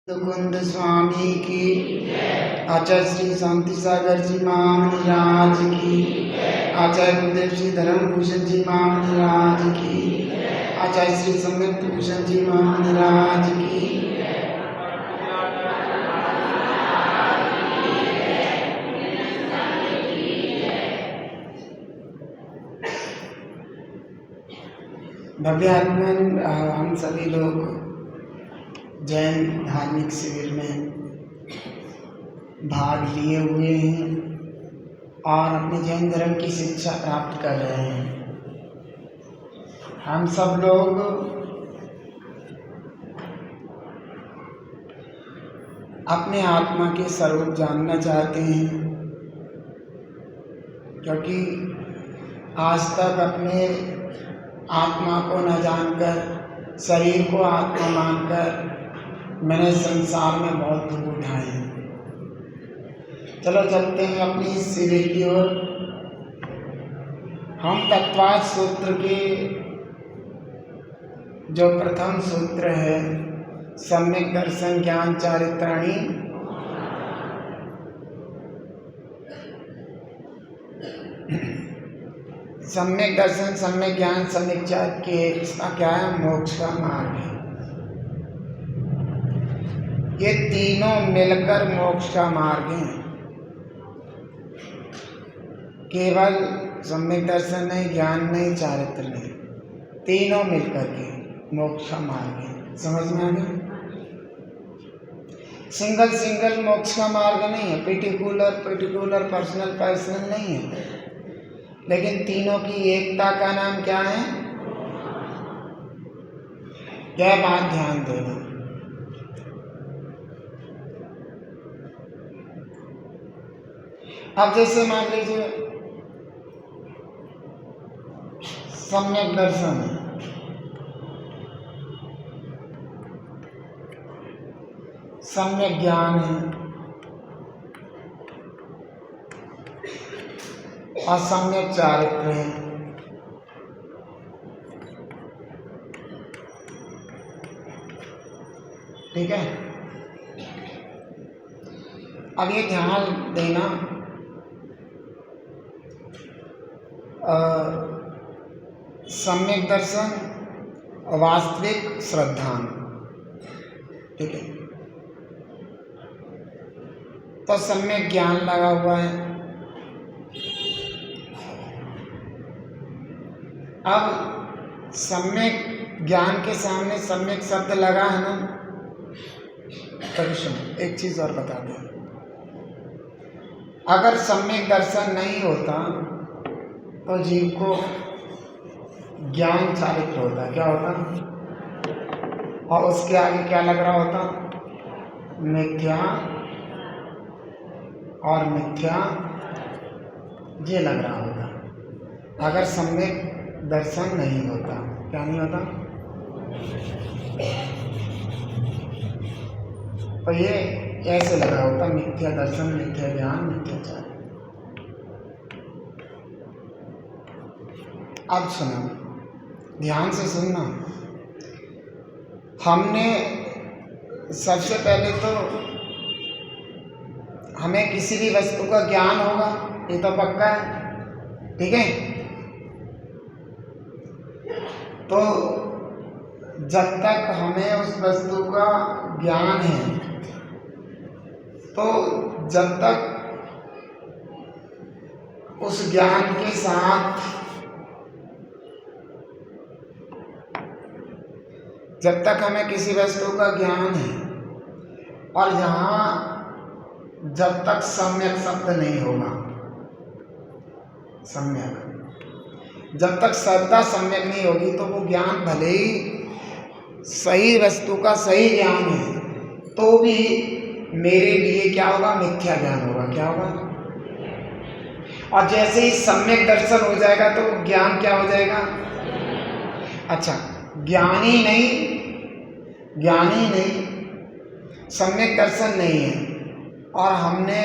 कुंद स्वामी की, आचार्य श्री शांति सागर जी महाराज की, आचार्य गुरुदेव श्री धर्म भूषण जी महाराज की, आचार्य श्री सम्यक भूषण जी महाराज की। भव्यात्मन हम सभी लोग जैन धार्मिक शिविर में भाग लिए हुए हैं और अपने जैन धर्म की शिक्षा प्राप्त कर रहे हैं। हम सब लोग अपने आत्मा के स्वरूप जानना चाहते हैं, क्योंकि आज तक अपने आत्मा को न जानकर, शरीर को आत्मा मानकर मैंने संसार में बहुत दुख उठाए हैं। चलो चलते हैं अपनी इस शिविर की ओर। हम तत्वाद सूत्र के जो प्रथम सूत्र है, सम्यक दर्शन ज्ञान चारित्राणी, सम्यक दर्शन सम्यक ज्ञान सम्यक चार के, इसका क्या है? मोक्ष का मार्ग है। ये तीनों मिलकर मोक्ष का मार्ग है। केवल सम्यक दर्शन नहीं, ज्ञान नहीं, चारित्र नहीं, तीनों मिलकर के मोक्ष का मार्ग है। समझ में आ गया? सिंगल मोक्ष का मार्ग नहीं है, पर्टिकुलर पर्सनल नहीं है, लेकिन तीनों की एकता का नाम क्या है? यह बात ध्यान देना। अब जैसे मान लीजिए सम्यक दर्शन है, सम्यक ज्ञान है और सम्यक चारित्र है। ठीक है? अब ये ध्यान देना, सम्यक दर्शन, वास्तविक श्रद्धा। ठीक है? तो सम्यक ज्ञान लगा हुआ है। अब सम्यक ज्ञान के सामने सम्यक शब्द लगा है ना, तो सुनो, एक चीज और बता दें। अगर सम्यक दर्शन नहीं होता तो जीव को ज्ञान चारित्र होता। क्या होता? और उसके आगे क्या लग रहा होता? मिथ्या और मिथ्या, ये लग रहा होता। अगर सम्यक दर्शन नहीं होता, क्या नहीं होता? तो ये ऐसे लगा होता, मिथ्या दर्शन, मिथ्या ज्ञान, मिथ्या चारित्र। अब सुनो, ध्यान से सुनना। हमने सबसे पहले तो हमें किसी भी वस्तु का ज्ञान होगा, ये तो पक्का है। ठीक है? तो जब तक हमें उस वस्तु का ज्ञान है, तो जब तक उस ज्ञान के साथ, जब तक हमें किसी वस्तु का ज्ञान है और यहाँ जब तक सम्यक शब्द नहीं होगा, सम्यक, जब तक श्रद्धा सम्यक नहीं होगी, तो वो ज्ञान भले ही सही वस्तु का सही ज्ञान है, तो भी मेरे लिए क्या होगा? मिथ्या ज्ञान होगा। क्या होगा? और जैसे ही सम्यक दर्शन हो जाएगा तो ज्ञान क्या हो जाएगा? अच्छा, ज्ञानी नहीं, सम्यक दर्शन नहीं है। और हमने,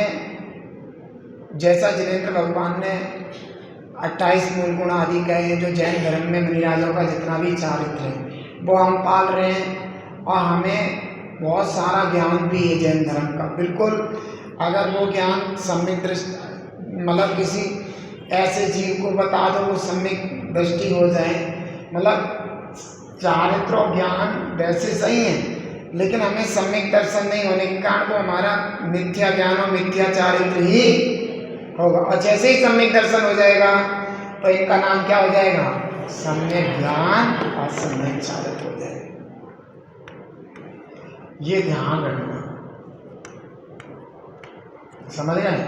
जैसा जिनेंद्र भगवान ने 28 मूल गुण आदि कहे हैं, जो जैन धर्म में मुनिराजों का जितना भी चारित्र है वो हम पाल रहे हैं, और हमें बहुत सारा ज्ञान भी है जैन धर्म का, बिल्कुल। अगर वो ज्ञान सम्यक दृष्टि मतलब किसी ऐसे जीव को बता दो वो सम्यक दृष्टि हो जाए, मतलब चारित्र और ज्ञान वैसे सही है, लेकिन हमें सम्यक दर्शन नहीं होने के कारण वो हमारा मिथ्या ज्ञान और मिथ्या चारित्र ही होगा। और जैसे ही सम्यक दर्शन हो जाएगा तो इनका नाम क्या हो जाएगा? सम्यक ज्ञान और सम्यक चारित्र हो जाएगा। ये ध्यान रखना, समझ गए?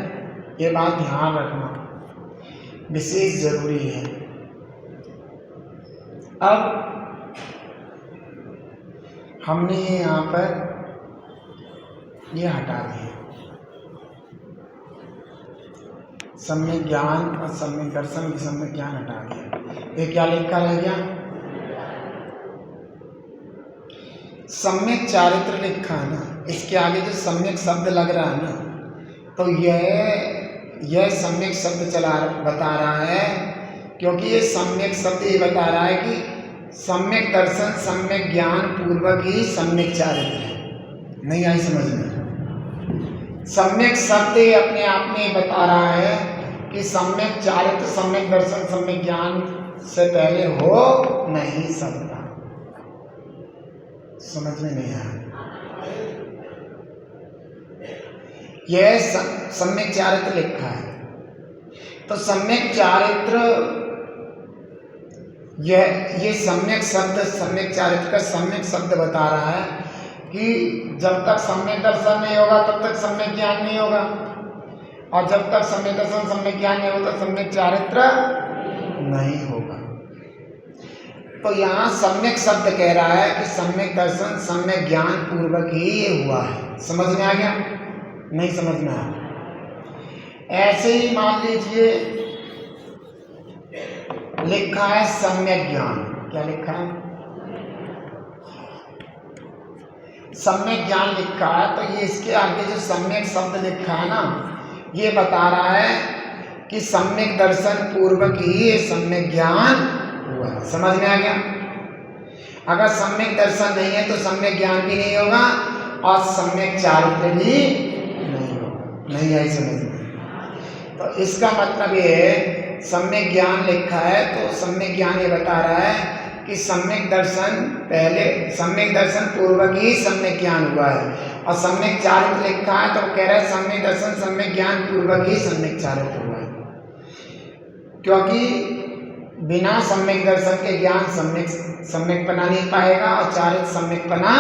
ये बात ध्यान रखना विशेष जरूरी है। अब हमने ये यहाँ पर ये हटा दिया, सम्यक ज्ञान और सम्यक दर्शन की सम्यक ज्ञान हटा दिया। ये क्या लिखा रह गया? सम्यक चारित्र लिखा है ना, इसके आगे जो सम्यक शब्द लग रहा है ना, तो यह सम्यक शब्द बता रहा है, क्योंकि ये सम्यक शब्द ये बता रहा है कि सम्यक दर्शन सम्यक ज्ञान पूर्वक ही सम्यक चारित्र है। नहीं आई समझ में? सम्यक शब्द अपने आप में बता रहा है कि सम्यक चारित्र सम्यक दर्शन सम्यक ज्ञान से पहले हो नहीं सकता। समझ में नहीं आया? यह सम्यक चारित्र लिखा है, तो सम्यक चारित्र ये सम्यक शब्द सम्यक चारित्र का सम्यक शब्द बता रहा है कि जब तक सम्यक दर्शन नहीं होगा तब तक सम्यक ज्ञान नहीं होगा, और जब तक सम्यक दर्शन सम्यक ज्ञान नहीं होगा सम्यक चारित्र नहीं होगा। तो यहाँ सम्यक शब्द कह रहा है कि सम्यक दर्शन सम्यक ज्ञान पूर्वक ही ये हुआ है। समझ में आ गया? नहीं समझ में आया? ऐसे ही मान लीजिए लिखा है सम्यक ज्ञान। क्या लिखा है? सम्यक ज्ञान लिखा है, तो ये इसके आगे जो सम्यक शब्द लिखा है ना, ये बता रहा है कि सम्यक दर्शन पूर्वक ही ये सम्यक ज्ञान हुआ है। समझ में आ गया? अगर सम्यक दर्शन नहीं है तो सम्यक ज्ञान भी नहीं होगा और सम्यक चारित्र भी नहीं होगा। नहीं आई समझ में? तो इसका मतलब ये है सम्यक ज्ञान लिखा है, तो सम्यक ज्ञान ये बता रहा है कि सम्यक दर्शन पहले सम्यक दर्शन पूर्वक ही सम्यक ज्ञान हुआ है, और सम्यक चारित्र लिखा है तो कह रहा है सम्यक दर्शन सम्यक ज्ञान पूर्वक ही सम्यक चारित्र हुआ है, क्योंकि बिना सम्यक दर्शन के ज्ञान सम्यक पना नहीं पाएगा और चारित्र सम्यक पना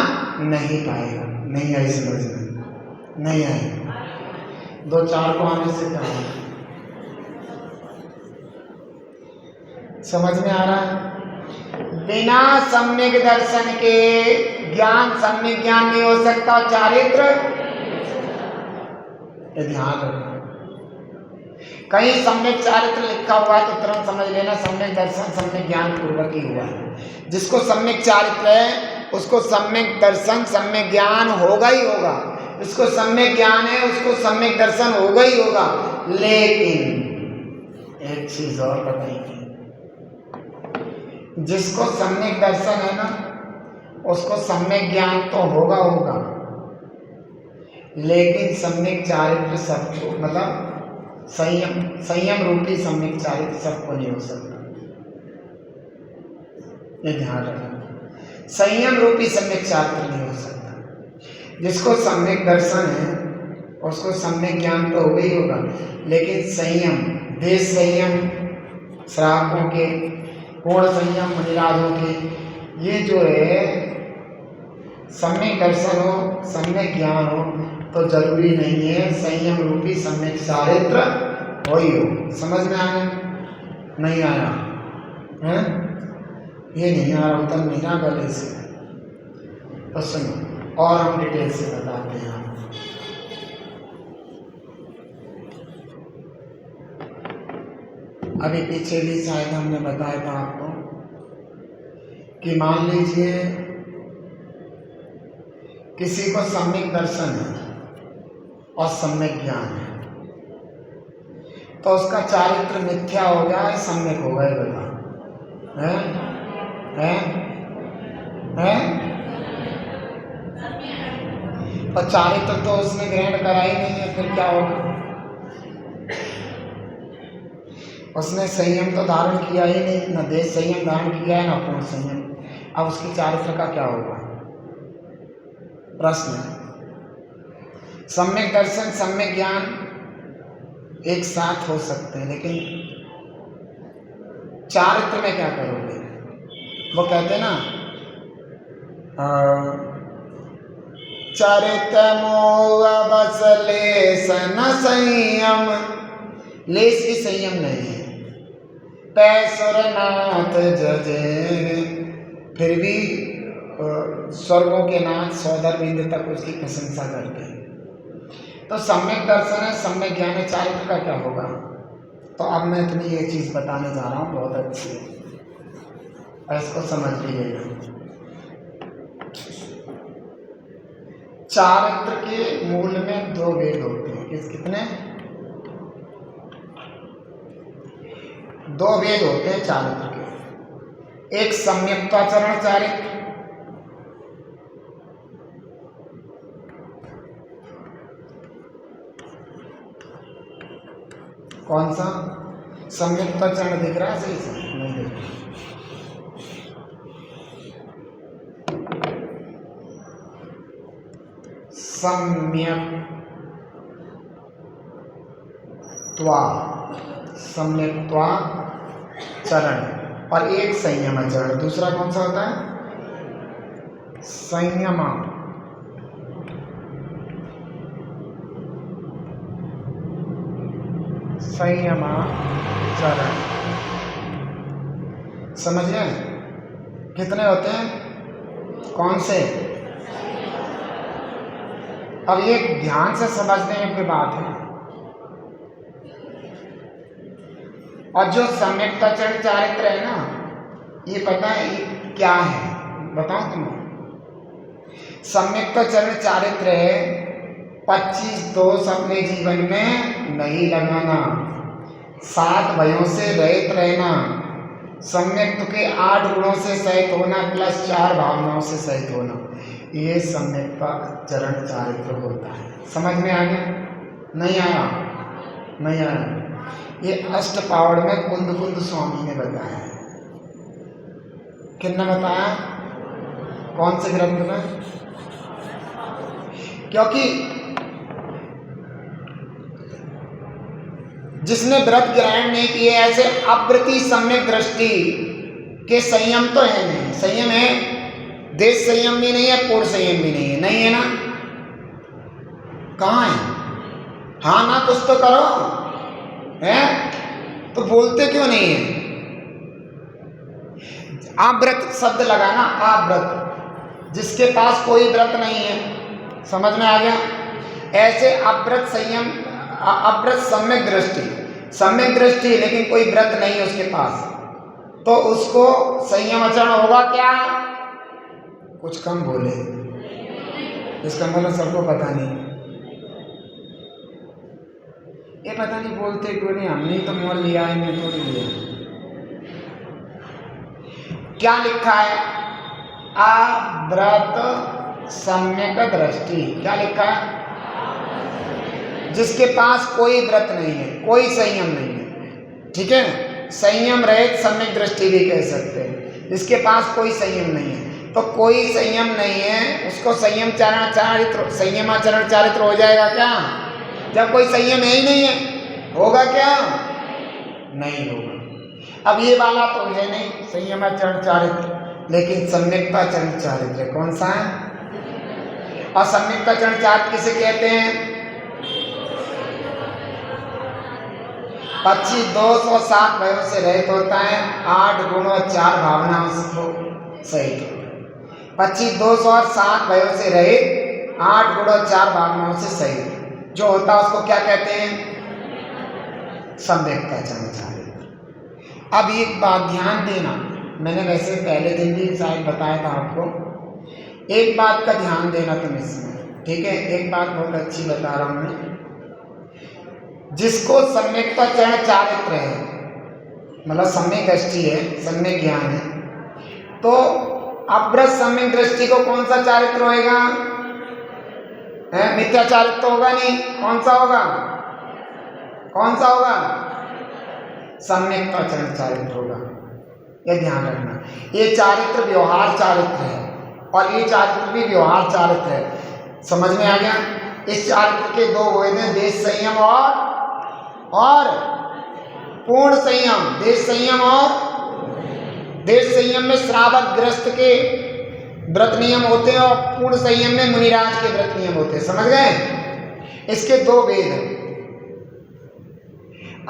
नहीं पाएगा। नहीं आई समझ में? नहीं आई? दो चार को आने से क्या समझ में आ रहा है? बिना सम्यक दर्शन के ज्ञान सम्यक ज्ञान नहीं हो सकता, चारित्र। ये ध्यान रखना, कहीं सम्यक चारित्र लिखा हुआ है तो तुरंत समझ लेना सम्यक दर्शन सम्यक ज्ञान पूर्वक ही हुआ है। जिसको सम्यक चारित्र है उसको सम्यक दर्शन सम्यक ज्ञान होगा ही होगा, जिसको सम्यक ज्ञान है उसको सम्यक दर्शन होगा ही होगा। लेकिन एक चीज और बताइए, जिसको सम्यक दर्शन है ना उसको सम्यक ज्ञान तो होगा, लेकिन सम्यक चारित्र सबको मतलब संयम रूपी सम्यक चारित्र सबको नहीं हो सकता। ये ध्यान रखना, संयम रूपी सम्यक चारित्र नहीं हो सकता। जिसको सम्यक दर्शन है उसको सम्यक ज्ञान तो होगा ही होगा, लेकिन संयम, देश संयम श्रावकों के, पूर्ण संयम मुनिराजों के, ये जो है सम्यक दर्शन हो सम्यक ज्ञान हो तो जरूरी नहीं है संयम रूपी सम्यक चारित्र हो ही हो। समझ में आया? नहीं आया है? ये नहीं आ रहा उत्तर नहीं ना गले से, तो सुनो और हम डिटेल से बताते हैं। अभी पीछे भी शायद हमने बताया था आपको कि मान लीजिए किसी को सम्यक दर्शन है और सम्यक ज्ञान है, तो उसका चारित्र मिथ्या हो गया है सम्यक हो गया? बता है? और चारित्र तो उसने ग्रहण करा ही नहीं है, फिर क्या होगा? उसने संयम तो धारण किया ही नहीं, न देश संयम धारण किया है, न पूर्ण संयम। अब उसकी चारित्र का क्या होगा? प्रश्न है। सम्यक दर्शन, सम्यक ज्ञान एक साथ हो सकते हैं, लेकिन चारित्र में क्या करोगे? वो कहते हैं ना, चरित्र मोह बस लेस न संयम, लेस की संयम नहीं है। पैसुरनाथ जजे, फिर भी स्वर्गों के नाथ सौदर बिंद तक उसकी प्रशंसा करते हैं। तो सम्यक दर्शन है, सम्यक ज्ञान है, चारित्र का क्या होगा? तो अब मैं तुम्हें ये चीज़ बताने जा रहा हूँ, बहुत अच्छी है, और इसको समझ लीजिएगा। चारित्र के मूल में दो वेद होते हैं। कितने? दो वेद होते हैं चारित्र के। एक सम्यक्ताचरण चारित्र, कौन सा? सम्यक्ताचरण दिख रहा है सही से? नहीं दिख रहा। सम्यक्त्वा चरण, और एक संयमाचरण। दूसरा कौन सा होता है? संयमाचरण। समझ गए? कितने होते हैं? कौन से? अब ये ध्यान से समझने योग्य बात है। और जो सम्यक्ताचरण चारित्र है ना, ये पता है ये क्या है? बताऊं तुम्हें? सम्यक्ताचरण चारित्र है 25 दोष अपने जीवन में नहीं लगाना, 7 भयों से रहित रहना, सम्यक्त के 8 गुणों से सहित होना, प्लस 4 भावनाओं से सहित होना, ये सम्यक्ताचरण चारित्र होता है। समझ में आ गया? नहीं आया? नहीं आया? ये अष्टपावड़ में कुंद कुंद स्वामी ने बताया है। किसने बताया? कौन से ग्रंथ में? क्योंकि जिसने व्रत ग्रहण नहीं किए, ऐसे अव्रति सम्यक दृष्टि के संयम तो है नहीं। संयम है, देश संयम भी नहीं है, पूर्ण संयम भी नहीं है। नहीं है ना? कहाँ है? हाँ ना, कुछ तो करो, है? तो बोलते क्यों नहीं है? अव्रत शब्द लगाना, अव्रत, जिसके पास कोई व्रत नहीं है। समझ में आ गया? ऐसे अव्रत संयम, अव्रत सम्यक दृष्टि, सम्यक दृष्टि लेकिन कोई व्रत नहीं है उसके पास, तो उसको संयम आचरण होगा क्या? कुछ कम बोले, इसका मतलब सबको पता नहीं। ये पता नहीं बोलते क्यों नहीं, हमने तो मोल लिया है, मैं थोड़ी लिया। क्या लिखा है? अव्रत सम्यक दृष्टि। क्या लिखा है? जिसके पास कोई व्रत नहीं है, कोई संयम नहीं है, ठीक है? संयम रहित सम्यक दृष्टि भी कह सकते हैं। जिसके पास कोई संयम नहीं है, तो कोई संयम नहीं है, उसको संयमाचरण चारित्र हो जाएगा क्या? जब कोई संयम है ही नहीं है, होगा क्या? नहीं होगा। अब ये वाला तो है नहीं संयमाचरण चारित्र, लेकिन सम्यक्ताचरण चारित्र कौन सा है? और सम्यक्ताचरण चारित्र किसे कहते हैं? 25 दोष और 7 भयों से रहित होता है, 8 गुण और 4 भावनाओं से सहित। 25 दोष और 7 भयों से रहित, 8 गुण और 4 भावनाओं से सहित जो होता है उसको क्या कहते हैं? सम्यक्ताचरण चारित्र। अब एक बात ध्यान देना, मैंने वैसे पहले दिन भी शायद बताया था आपको, एक बात का ध्यान देना तुम इसमें, ठीक है? एक बात बहुत अच्छी बता रहा हूं मैं। जिसको सम्यक्ताचरण चारित्र है, मतलब सम्यक दृष्टि है, सम्यक ज्ञान है, तो अव्रत सम्यक दृष्टि को कौन सा चारित्र होएगा? मिथ्या चारित्र तो होगा नहीं, कौन सा होगा? कौन सा होगा? सम्यक्ताचरण चारित्र होगा। ये ध्यान रखना, ये चारित्र व्यवहार चारित्र है और ये चारित्र भी व्यवहार चारित्र है। समझ में आ गया? इस चारित्र के दो भेद हैं, देश संयम और पूर्ण संयम। देश संयम और देश संयम में श्रावक गृहस्थ के व्रत नियम होते हैं और पूर्ण संयम में मुनिराज के व्रत नियम होते हैं। समझ गए? इसके दो भेद हैं।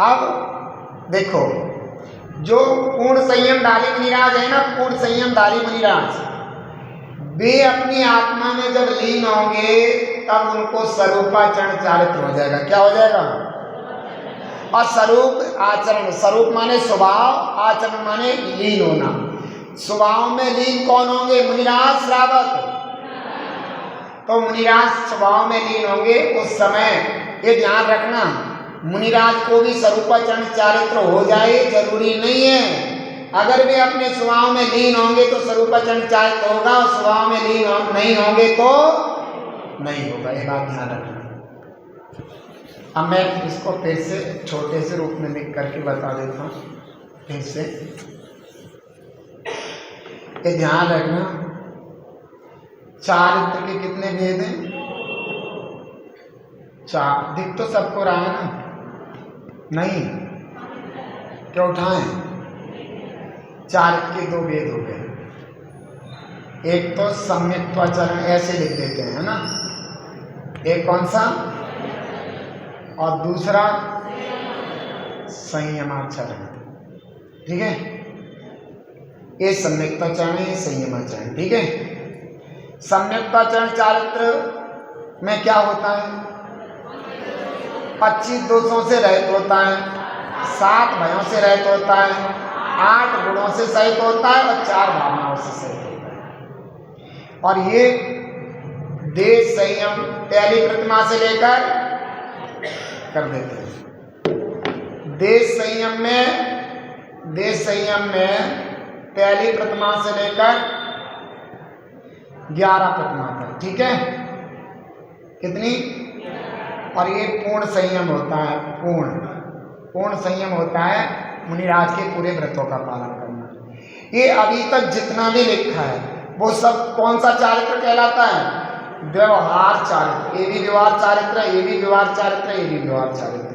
अब देखो, जो पूर्ण संयम धारी मुनिराज है ना, पूर्ण संयम धारी मुनिराज, वे अपनी आत्मा में जब लीन होंगे तब उनको स्वरूपाचरण चारित्र हो जाएगा। क्या हो जाएगा? और स्वरूप आचरण, स्वरूप माने स्वभाव, आचरण माने लीन होना। स्वभाव में लीन कौन होंगे? मुनिराज श्रावक। तो मुनिराज स्वभाव में लीन होंगे उस समय, ये ध्यान रखना, मुनिराज को भी स्वरूपाचरण चारित्र हो जाए जरूरी नहीं है। अगर वे अपने स्वभाव में लीन होंगे तो स्वरूपाचरण चारित्र होगा, और स्वभाव में लीन नहीं होंगे तो नहीं होगा। ये बात ध्यान रखना। अब मैं इसको फिर से छोटे से रूप में लिख करके बता देता हूँ फिर से। ये ध्यान रखना, चारित्र के कितने भेद हैं? चार। दिख तो सबको रहा है ना? नहीं? क्या उठाएं? चारित्र के दो भेद हो गए। एक तो सम्यक्त्वाचरण, ऐसे लिख देते हैं, है ना? एक कौन सा? और दूसरा संयमाचरण। ठीक है? ये सम्यक्ताचरण है, ये संयमाचरण। ठीक है? सम्यक्ताचरण चारित्र में क्या होता है? 25 दोषों से रहित होता है, 7 भयों से रहित होता है, 8 गुणों से सहित होता है और 4 भावनाओं से सहित होता है। और ये देश संयम पहली प्रतिमा से लेकर कर देते हैं। देश संयम में पहली प्रतिमा से लेकर 11 प्रतिमा तक। ठीक है? कितनी? और ये पूर्ण संयम होता है। पूर्ण संयम होता है मुनिराज के पूरे व्रतों का पालन करना। ये अभी तक जितना भी लिखा है वो सब कौन सा चारित्र कहलाता है? व्यवहार चारित्र। ये भी व्यवहार चारित्र है, ये भी व्यवहार चारित्र है, ये भी व्यवहार चारित्र है।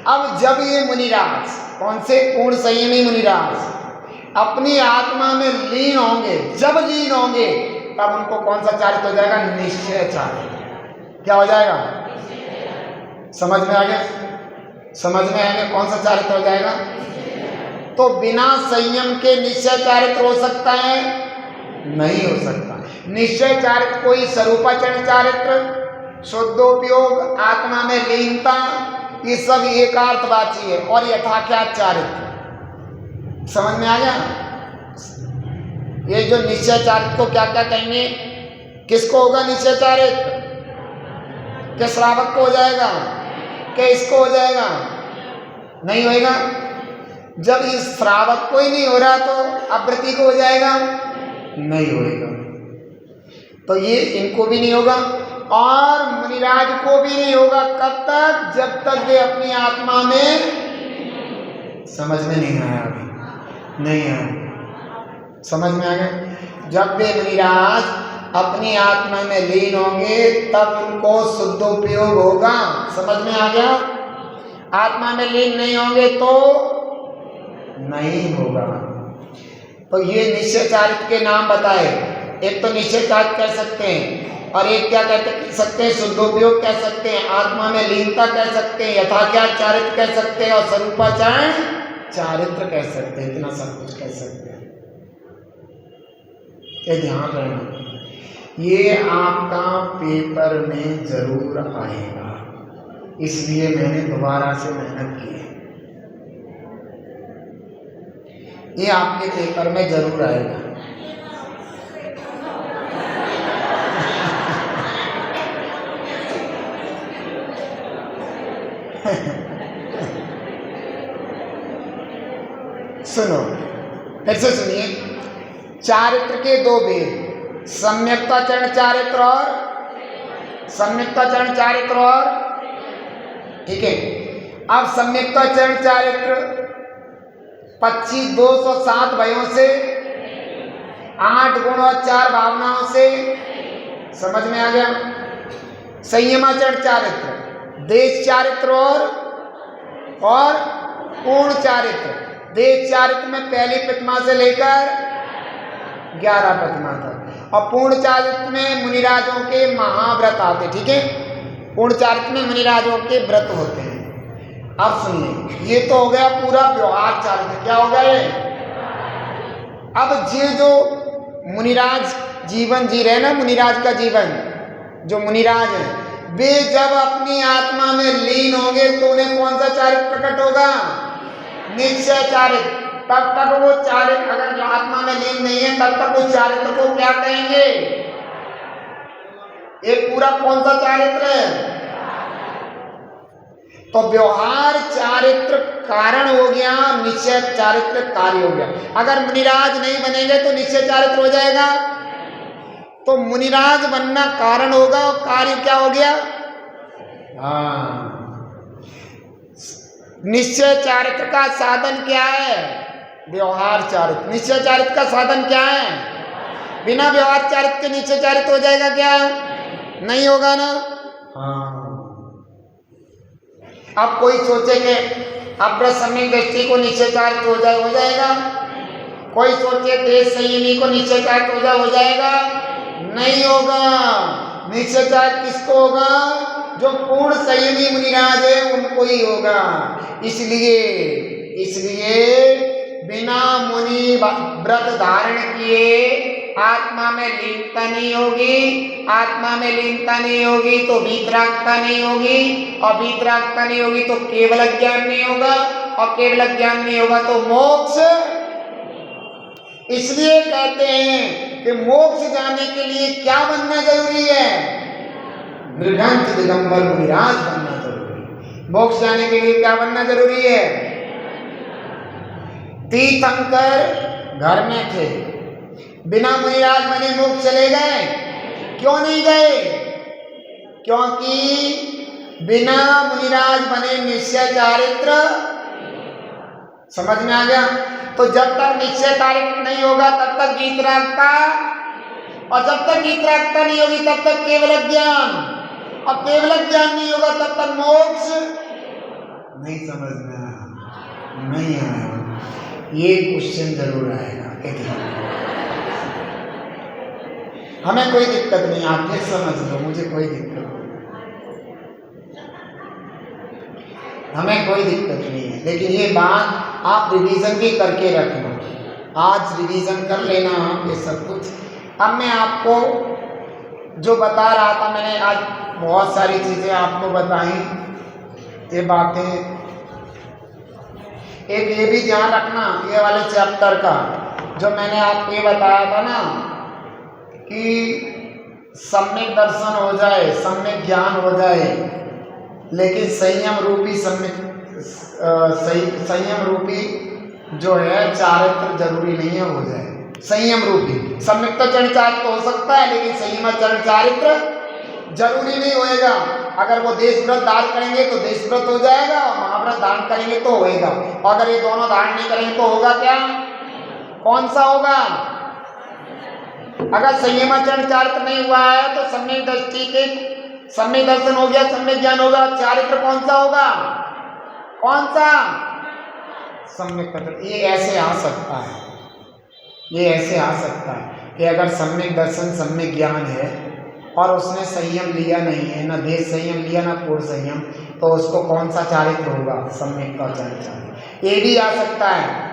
अब जब ये मुनिराज, कौन से? पूर्ण संयमी मुनिराज अपनी आत्मा में लीन होंगे, जब लीन होंगे तब उनको कौन सा चारित्र हो जाएगा? निश्चय चारित्र। क्या हो जाएगा? समझ में आ गया? समझ में आ गया? कौन सा चारित्र हो जाएगा? तो बिना संयम के निश्चय चारित्र हो सकता है? नहीं हो सकता। निश्चय चारित्र कोई स्वरूपाचरण चारित्र, शुद्धोपयोग, आत्मा में लीनता, ये सब एकार्थवाची है। और यथाख्यात चारित्र, समझ में आ गया? ये जो निश्चय चारित्र को क्या क्या कहेंगे? किसको होगा निश्चय चारित्र? क्या श्रावक को हो जाएगा? क्या इसको हो जाएगा? नहीं होएगा। जब इस श्रावक को ही नहीं हो रहा तो अव्रती को हो जाएगा? नहीं होएगा। तो ये इनको भी नहीं होगा और मुनिराज को भी नहीं होगा। कब तक? जब तक वे अपनी आत्मा में, समझ में नहीं आया? अभी नहीं आया? समझ में आ गया? जब वे मुनिराज अपनी आत्मा में लीन होंगे तब उनको शुद्धोपयोग होगा। समझ में आ गया? आत्मा में लीन नहीं होंगे तो नहीं होगा। तो ये निश्चय चारित्र के नाम बताए। एक तो निश्चय चारित्र कह सकते हैं और एक क्या कह सकते हैं? शुद्धोपयोग कह सकते हैं, आत्मा में लीनता कह सकते हैं, यथाख्यात चारित्र कह सकते हैं और स्वरूपाचरण चारित्र कह सकते हैं। इतना सब कुछ कह सकते हैं। ये ध्यान रखना, ये आपका पेपर में जरूर आएगा, इसलिए मैंने दोबारा से मेहनत की है। ये आपके पेपर में जरूर आएगा। सुनो, फिर से सुनिए। चारित्र के दो भेद, सम्यक्ताचरण चारित्र और सम्यक्ताचरण चारित्र और ठीक है। अब सम्यक्ताचरण चारित्र 207 भयों से 8 गुण और 4 भावनाओं से समझ में आ गया। संयमाचरण चारित्र देश चारित्र और पूर्ण चारित्र। देश चारित्र में पहली प्रतिमा से लेकर 11 प्रतिमा तक और पूर्ण चारित्र में मुनिराजों के महाव्रत आते। ठीक है, पूर्ण चारित्र में मुनिराजों के व्रत होते हैं। अब सुनिए, ये तो हो गया पूरा व्यवहार चारित्र। क्या हो गया ये? अब ये जो मुनिराज जीवन जी रहे ना, मुनिराज का जीवन, जो मुनिराज है वे जब अपनी आत्मा में लीन होंगे तो उन्हें कौन सा चारित्र प्रकट होगा? निश्चय चारित्र। तब तक वो चारित्र, अगर जो आत्मा में लीन नहीं है तब तक उस चारित्र को क्या कहेंगे? ये पूरा कौन सा चारित्र है? तो व्यवहार चारित्र कारण हो गया, निश्चय चारित्र कार्य हो गया। अगर मुनिराज नहीं बनेंगे तो निश्चय चारित्र हो जाएगा। तो मुनिराज बनना कारण होगा और कार्य क्या हो गया? निश्चय चारित्र का साधन क्या है? व्यवहार चारित्र। निश्चय चारित्र का साधन क्या है? बिना व्यवहार चारित्र के निश्चय चारित्र हो जाएगा क्या? नहीं होगा ना। अब कोई सोचे कि अप्रसम्यक दृष्टि को निश्चय चारित्र हो जाएगा। कोई सोचे देश संयमी को निश्चय चारित्र हो जाएगा। नहीं होगा। निश्चय चारित्र किसको होगा? जो पूर्ण संयमी मुनिराज है उनको ही होगा। इसलिए बिना मुनि व्रत धारण किए आत्मा में लीनता नहीं होगी। आत्मा में लीनता नहीं होगी तो वीतरागता नहीं होगी, और वीतरागता नहीं होगी तो केवल ज्ञान नहीं होगा, और केवल ज्ञान नहीं होगा तो मोक्ष। इसलिए कहते हैं कि मोक्ष जाने के लिए क्या बनना जरूरी है? मृगंत दिगंबर मुनिराज बनना जरूरी है। मोक्ष जाने के लिए क्या बनना जरूरी है? तीर्थंकर घर में थे, बिना मुनिराज बने मोक्ष चले गए? क्यों नहीं गए? क्योंकि बिना मुनिराज बने निश्चय चारित्र। समझ में आ गया? तो जब तक निश्चय चारित्र नहीं होगा तब तक वीतरागता, और जब तक वीतरागता नहीं होगी तब तक केवल ज्ञान, और केवल ज्ञान नहीं होगा तब तक मोक्ष नहीं। समझ में आया? नहीं आया? ये क्वेश्चन जरूर आएगा। हमें कोई दिक्कत नहीं, आप फिर समझ लो, मुझे कोई दिक्कत नहीं, हमें कोई दिक्कत नहीं है। लेकिन ये बात आप रिवीजन भी करके रखना। आज रिवीजन कर लेना आप ये सब कुछ। अब मैं आपको जो बता रहा था, मैंने आज बहुत सारी चीज़ें आपको बताई, ये बातें। एक ये भी ध्यान रखना, ये वाले चैप्टर का जो मैंने आपको ये बताया था ना कि सम्यक दर्शन हो जाए, सम्यक ज्ञान हो जाए, लेकिन संयम रूपी संयम रूपी जो है चारित्र जरूरी नहीं है हो जाए। संयम रूपी सम्यक्ताचरण चारित्र हो सकता है, लेकिन संयमाचरण चारित्र जरूरी नहीं होएगा। अगर वो देश व्रत धारण करेंगे तो देश व्रत हो जाएगा, और महाव्रत धारण करेंगे तो होएगा। और अगर ये दोनों धारण नहीं करेंगे तो होगा क्या? कौन सा होगा? अगर संयमाचरण चारित्र नहीं हुआ है तो सम्यक दृष्टि के सम्यक दर्शन हो गया, सम्यक ज्ञान होगा, चारित्र कौन सा होगा? कौन सा? सम्यक दर्शन। ये ऐसे आ सकता है, ये ऐसे आ सकता है कि अगर सम्यक दर्शन सम्यक ज्ञान है और उसने संयम लिया नहीं है, ना देश संयम लिया ना पूर्ण संयम, तो उसको कौन सा चारित्र होगा? सम्यक्ताचरण चारित्र। ये भी आ सकता है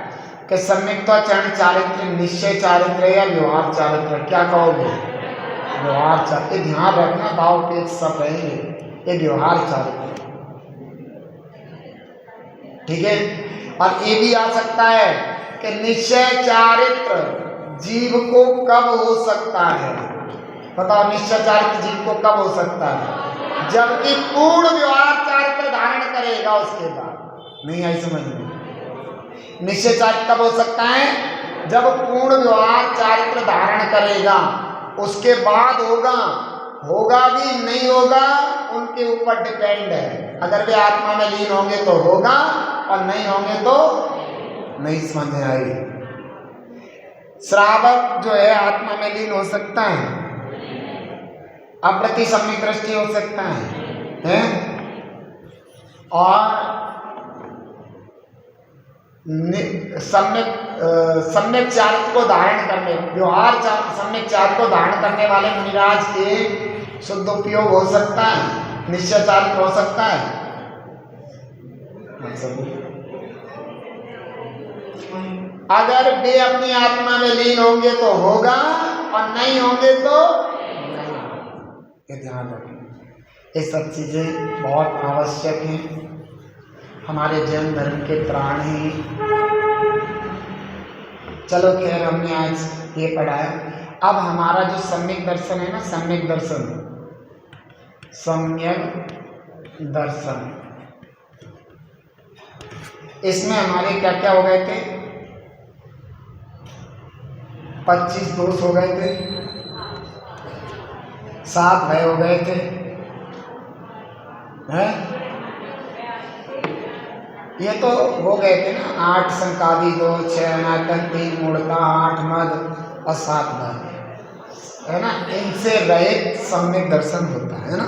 कि सम्यक्ताचरण चारित्र निश्चय चारित्र या व्यवहार चारित्र। क्या कहोगे? व्यवहार चारित्र। ध्यान रखना, भाव पेज सब रहेंगे, ये व्यवहार चारित्र। ठीक है। और ये भी आ सकता है कि निश्चय चारित्र जीव को कब हो सकता है? बताओ, निश्चय चारित्र जीव को कब हो सकता है? जबकि पूर्ण व्यवहार चारित्र धारण करेगा उसके बाद। नहीं आई समझ में? निश्चय चारित्र कब हो सकता है? जब पूर्ण व्यवहार चारित्र धारण करेगा, उसके बाद होगा होगा भी नहीं होगा उनके ऊपर डिपेंड है। अगर वे आत्मा में लीन होंगे तो होगा और नहीं होंगे तो नहीं। समझ में आई? श्रावक जो है आत्मा में लीन हो सकता है, अप्रति सम्यक दृष्टि हो सकता है? और सम्यक चारित्र को धारण करने, व्यवहार सम्यक चारित्र को धारण करने वाले मुनिराज के शुद्ध उपयोग हो सकता है, निश्चय चारित्र हो सकता है। अगर वे अपनी आत्मा में लीन होंगे तो होगा और नहीं होंगे तो नहीं। ये ध्यान रखें, ये सब चीजें बहुत आवश्यक हैं, हमारे जैन धर्म के प्राण हैं। चलो खैर, हमने आज ये पढ़ा है। अब हमारा जो सम्यक दर्शन है ना, सम्यक दर्शन, सम्यक दर्शन, इसमें हमारे क्या क्या हो गए थे? 25 दोष हो गए थे, 7 भय हो गए थे, हैं? ये तो हो गए थे ना, 8 संकादी दोष, 6 अनाटन, 3 मूढ़ता, 8 मद और 7 भय, है ना। इनसे रहित सम्यक दर्शन होता है ना।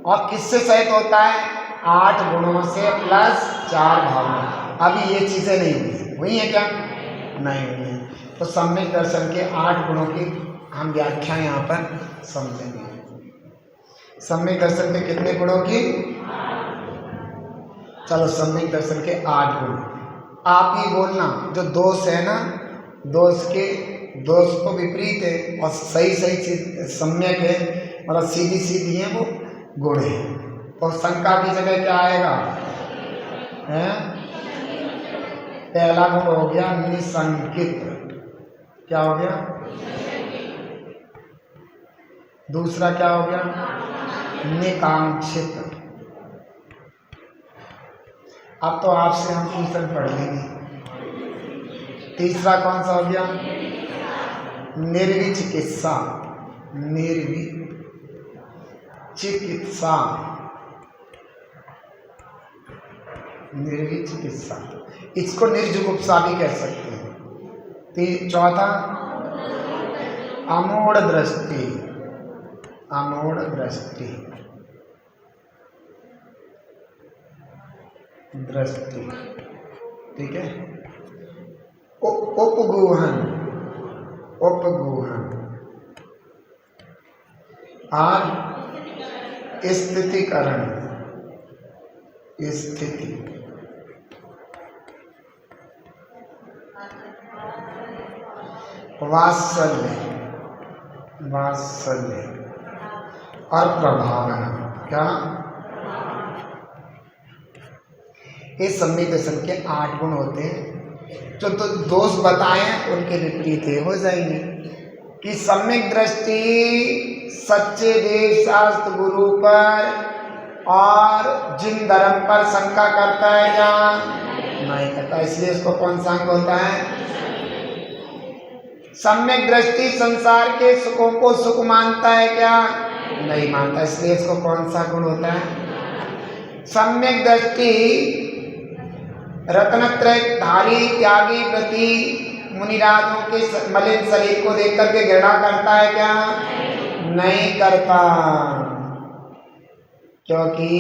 और किससे सहित होता है? 8 गुणों से प्लस 4 भावना। अभी ये चीजें नहीं हुई है क्या? नहीं हुई है। तो सम्यक दर्शन के 8 गुणों की हम व्याख्या यहाँ पर समझेंगे। सम्यक दर्शन के कितने गुणों की? चलो, सम्यक दर्शन के 8 गुण आप ही बोलना। जो दोष है ना, दोष को विपरीत है और सही चीज सम्यक है, मतलब सीधी सीधी है, वो गुण है। तो शंका की जगह क्या आएगा? है? पहला गुण हो गया निशंकित। क्या हो गया? दूसरा क्या हो गया? निकांक्षित। अब तो आपसे हम ट्यूशन पढ़ लेंगे। तीसरा कौन सा हो गया? निर्विचिकित्सा। निर्विचिकित्सा, इसको निर्जुगुप्सा भी कह सकते हैं। चौथा अमूढ़ दृष्टि। ठीक है। उपगूहन और स्थितिकरण। वात्सल्य और प्रभावना। क्या? इस सम्यक दर्शन के 8 गुण होते हैं। जो तो दोष बताएं उनके विपरीत हो जाएंगे। कि सम्यक दृष्टि सच्चे देव शास्त्र गुरु पर और जिन धर्म पर शंका करता है क्या? नहीं करता, इसलिए उसको कौन सा अंग होता है? सम्यक दृष्टि संसार के सुखों को सुख मानता है क्या? नहीं मानता, इसलिए इसको कौन सा गुण होता है? सम्यक दृष्टि रत्नत्रय धारी त्यागी प्रति मुनिराजों के मलिन शरीर को देख करके घृणा करता है क्या? नहीं करता, क्योंकि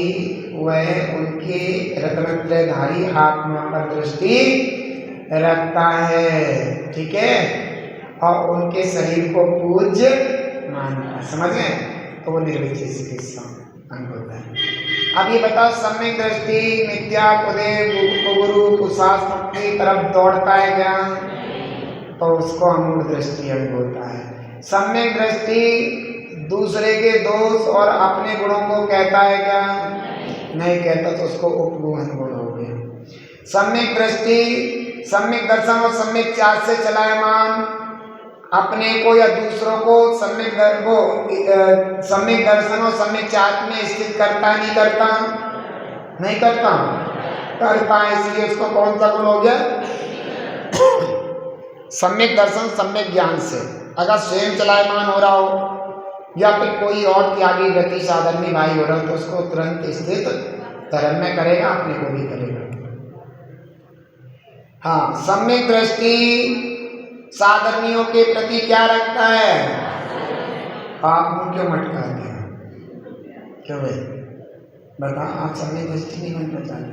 वह उनके रत्नत्रयधारी आत्मा पर दृष्टि रखता है। ठीक है, और उनके शरीर को पूज्य मानता है। समझ गए? तो वो निर्विचिकित्सा अंग होता है। अब ये बताओ, सम्यक दृष्टि मिथ्या कुदेव कुशास्त्र की तरफ दौड़ता है क्या? तो उसको अमूढ़ दृष्टि अंग होता है। सम्यक दृष्टि दूसरे के दोष और अपने गुणों को कहता है क्या? नहीं कहता, तो उसको उपगूहन गुण हो गया। सम्यक दृष्टि सम्यक दर्शन और सम्यक चार्ज से चलायमान, अपने को या दूसरों को सम्यक दर्शन और सम्यक चार्ज में स्थित करता है। नहीं करता? नहीं करता, करता है, इसलिए उसको कौन सा गुण हो गया? सम्यक दर्शन सम्यक ज्ञान से। अगर स्वयं चलायमान हो रहा हो या फिर कोई और त्यागी गति साधर्मी भाई हो रहा तो उसको तुरंत स्थित धर्म में करेगा, अपने को भी करेगा। हाँ, सम्यक दृष्टि साधर्मियों के प्रति क्या रखता है? आप मुंह क्यों मटकाते हैं? क्यों भाई बता, आप सम्यक दृष्टि नहीं बनना चाहते,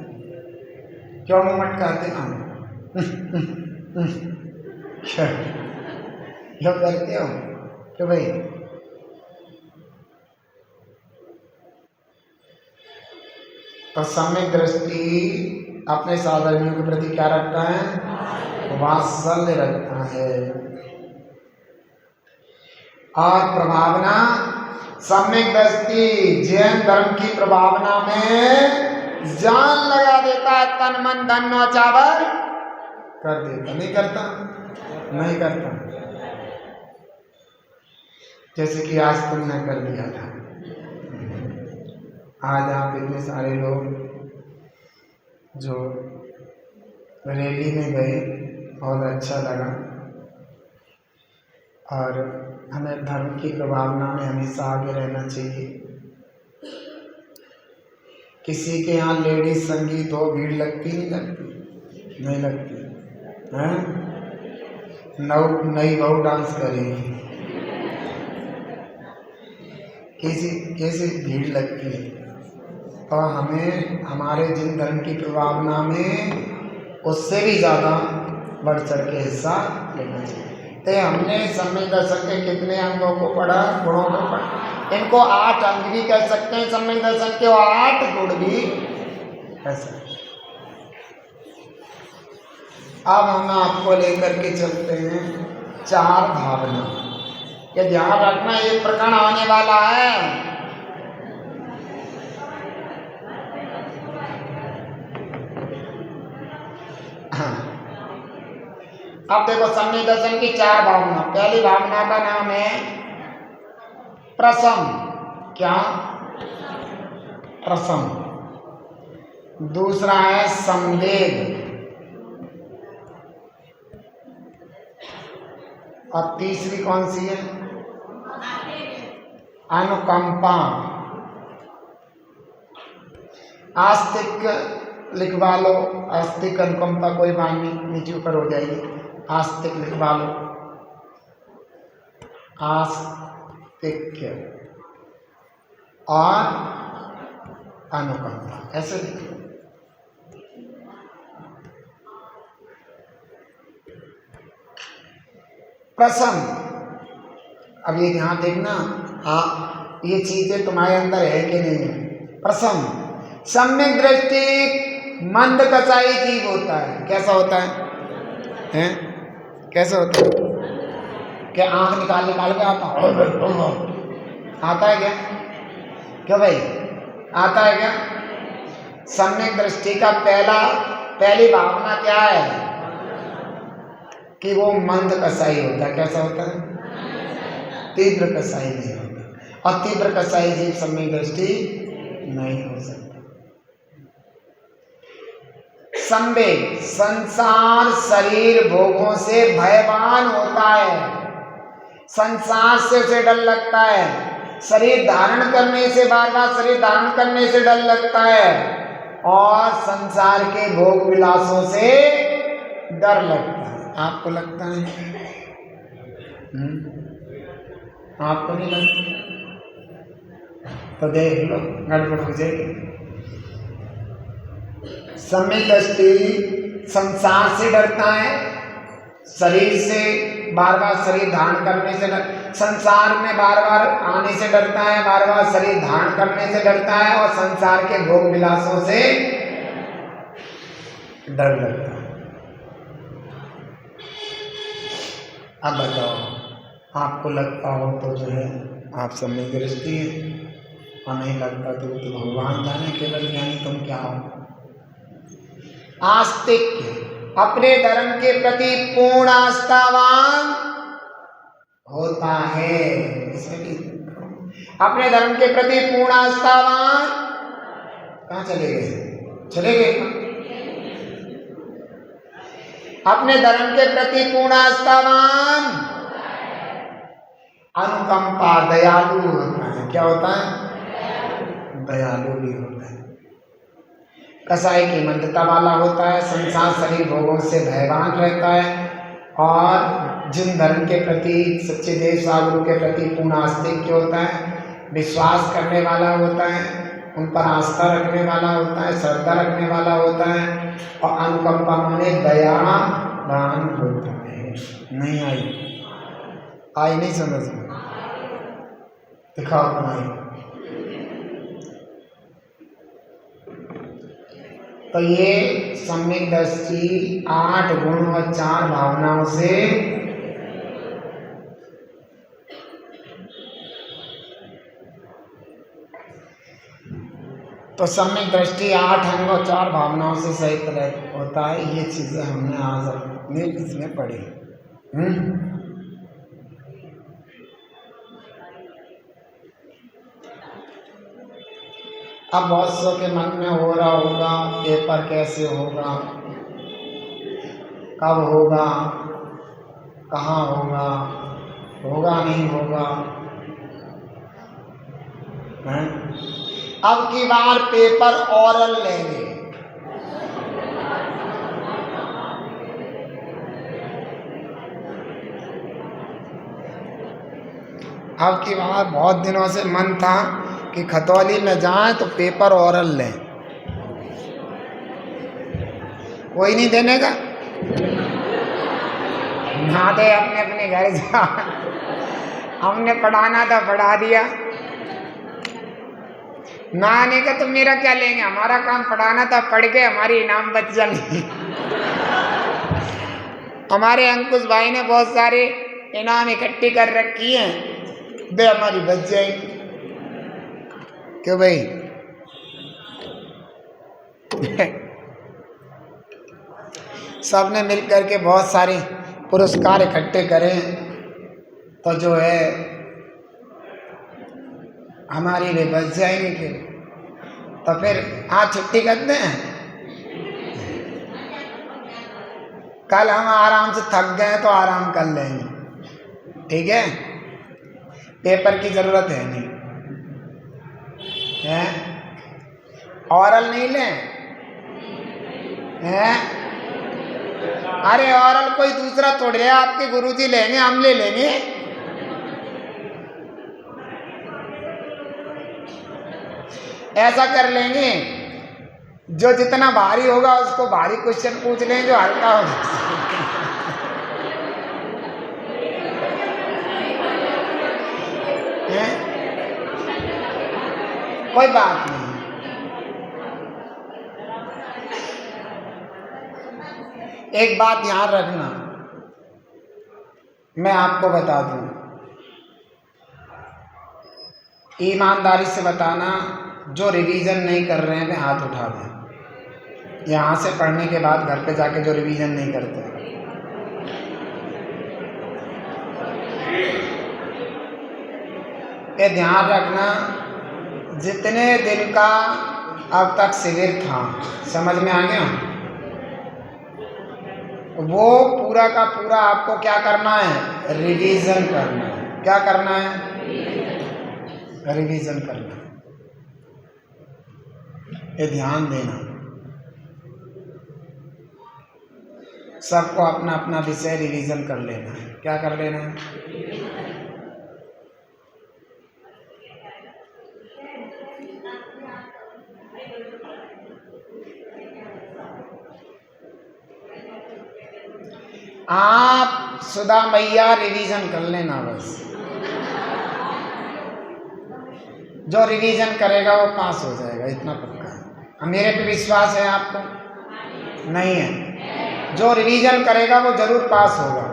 क्यों मुंह मटकाते हैं? क्यों करते हो? क्यों भाई? तो सम्यक दृष्टि अपने साधर्मियों के प्रति क्या रखता है? वात्सल्य रखता है। और प्रभावना, सम्यक दृष्टि जैन धर्म की प्रभावना में जान लगा देता है, तन मन धन न्यौछावर कर देता। नहीं करता? नहीं करता। जैसे कि आज तुमने कर दिया था। आज आप इतने सारे लोग जो रैली में गए, बहुत अच्छा लगा। और हमें धर्म की प्रभावना में हमेशा आगे रहना चाहिए। किसी के यहाँ लेडीज संगीत हो, भीड़ लगती नहीं लगती? नहीं लगती है? नई बहू डांस करेगी, कैसी भीड़ लगती है। और हमें हमारे जिन धर्म की प्रभावना में उससे भी ज़्यादा बढ़ चढ़ के हिस्सा लेना चाहिए। तो हमने सम्यक दर्शन के कितने अंगों को पढ़ा? गुणों को पढ़ा। इनको 8 अंग भी कह सकते हैं सम्यक दर्शन के, और 8 गुण भी कह सकते हैं। अब हम आपको लेकर के चलते हैं 4 भावना। ये ध्यान रखना, एक प्रकरण आने वाला है। अब देखो सम्यक दर्शन की 4 भावना। पहली भावना का नाम है प्रसम। क्या? प्रसम। दूसरा है संवेग, और तीसरी कौन सी है? अनुकंपा। आस्तिक लिखवा लो, आस्तिक अनुकंपा कोई बात नहीं, नीचे ऊपर हो जाएगी। आस्तिक लिखवा लो, आस्तिक और अनुकंपा, ऐसे लिख लो। प्रसन्न, अब ये ध्यान देखना, ये चीजें तुम्हारे अंदर है कि नहीं है? प्रसन्न। सम्यक दृष्टि मंद कसाई जीव होता है। कैसा होता है? हैं? कैसा होता है? क्या आंख निकाल निकाल के आता है क्या? क्या भाई आता है क्या? सम्यक दृष्टि का पहली भावना क्या है? कि वो मंद कसाई होता है। कैसा होता है? तीव्र कसाई नहीं होता। और तीव्र कसाई जीव सम्यक दृष्टि नहीं हो सकता। संवेग, संसार शरीर भोगों से भयवान होता है। संसार से उसे डर लगता है। शरीर धारण करने से, बार बार शरीर धारण करने से डर लगता है। और संसार के भोग विलासों से डर लगता है। आपको लगता है? आपको नहीं लगता? तो देख लो, गड़बड़ हो जाएगी। सम्यक दृष्टि संसार से डरता है, शरीर से, बार बार शरीर धारण करने से संसार में बार बार आने से डरता है, बार बार शरीर धारण करने से डरता है, और संसार के भोग विलासों से डर लगता है। अब बताओ, आपको लगता हो तो जो है आप सम्यक दृष्टि है, और नहीं लगता तो भगवान जाने केवल ज्ञानी तुम क्या हो। आस्तिक अपने धर्म के प्रति पूर्ण आस्थावान होता है। अपने धर्म के प्रति पूर्ण आस्थावान, कहाँ चले गए? चले गए। अपने धर्म के प्रति पूर्ण आस्थावान अनुकंपा, दयालु होता है। क्या होता है? दयालु भी होता है। कसाई की मंदता वाला होता है, संसार शरीर भोगों से भयवान रहता है और जिन धर्म के प्रति, सच्चे देव सागुरु के प्रति पूर्ण आस्तिक होता है, विश्वास करने वाला होता है, उन पर आस्था रखने वाला होता है, श्रद्धा रखने वाला होता है और अनुकंपा माने दयावान होता है। नहीं आई नहीं समझ में? दिखाओ नहीं। तो ये सम्यक दृष्टि 8 गुण और 4 भावनाओं से तो सम्यक दृष्टि 8 अंग और 4 भावनाओं से सहित होता है। ये चीजें हमने आज अपने इसमें पढ़ी। अब बहुत सौ के मन में हो रहा होगा पेपर कैसे होगा, कब होगा, कहाँ होगा, होगा नहीं होगा। हैं? अब की बार पेपर ओरल लेंगे। अब की बार बहुत दिनों से मन था कि खतौली में जाएं तो पेपर ओरल लें। कोई नहीं देने का, ना दे, अपने अपने घर जा। हमने पढ़ाना था पढ़ा दिया, ना आने का तो मेरा क्या लेंगे, हमारा काम पढ़ाना था, पढ़ के हमारी इनाम बच जाएंगे। हमारे अंकुश भाई ने बहुत सारे इनाम इकट्ठी कर रखी हैं, वे हमारी बच जाएंगी। क्यों भाई? सबने मिलकर के बहुत सारे पुरस्कार इकट्ठे करें तो जो है हमारी वे बच जाएंगे। फिर तो फिर आज छुट्टी करते हैं। कल हम आराम से थक गए तो आराम कर लेंगे, ठीक है? पेपर की जरूरत है नहीं है? ओरल नहीं लें हैं? अरे ओरल कोई दूसरा तोड़ रहा, आपके गुरुजी लेंगे, हम ले लेंगे। ऐसा कर लेंगे, जो जितना भारी होगा उसको भारी क्वेश्चन पूछ लें, जो हल्का होगा कोई बात नहीं। एक बात ध्यान रखना, मैं आपको बता दूं, ईमानदारी से बताना, जो रिवीजन नहीं कर रहे हैं वे हाथ उठा दें। यहाँ से पढ़ने के बाद घर पे जाके जो रिवीजन नहीं करते, ये ध्यान रखना। जितने दिन का अब तक शिविर था, समझ में आ गया? वो पूरा का पूरा आपको क्या करना है? रिवीजन करना है। क्या करना है? रिवीजन करना है। ये ध्यान देना, सबको अपना अपना विषय रिवीजन कर लेना है। क्या कर लेना है? आप सुधा मैया रिवीजन कर लेना बस। जो रिवीजन करेगा वो पास हो जाएगा, इतना पक्का है। मेरे पे विश्वास है आपको? नहीं है? जो रिवीजन करेगा वो जरूर पास होगा,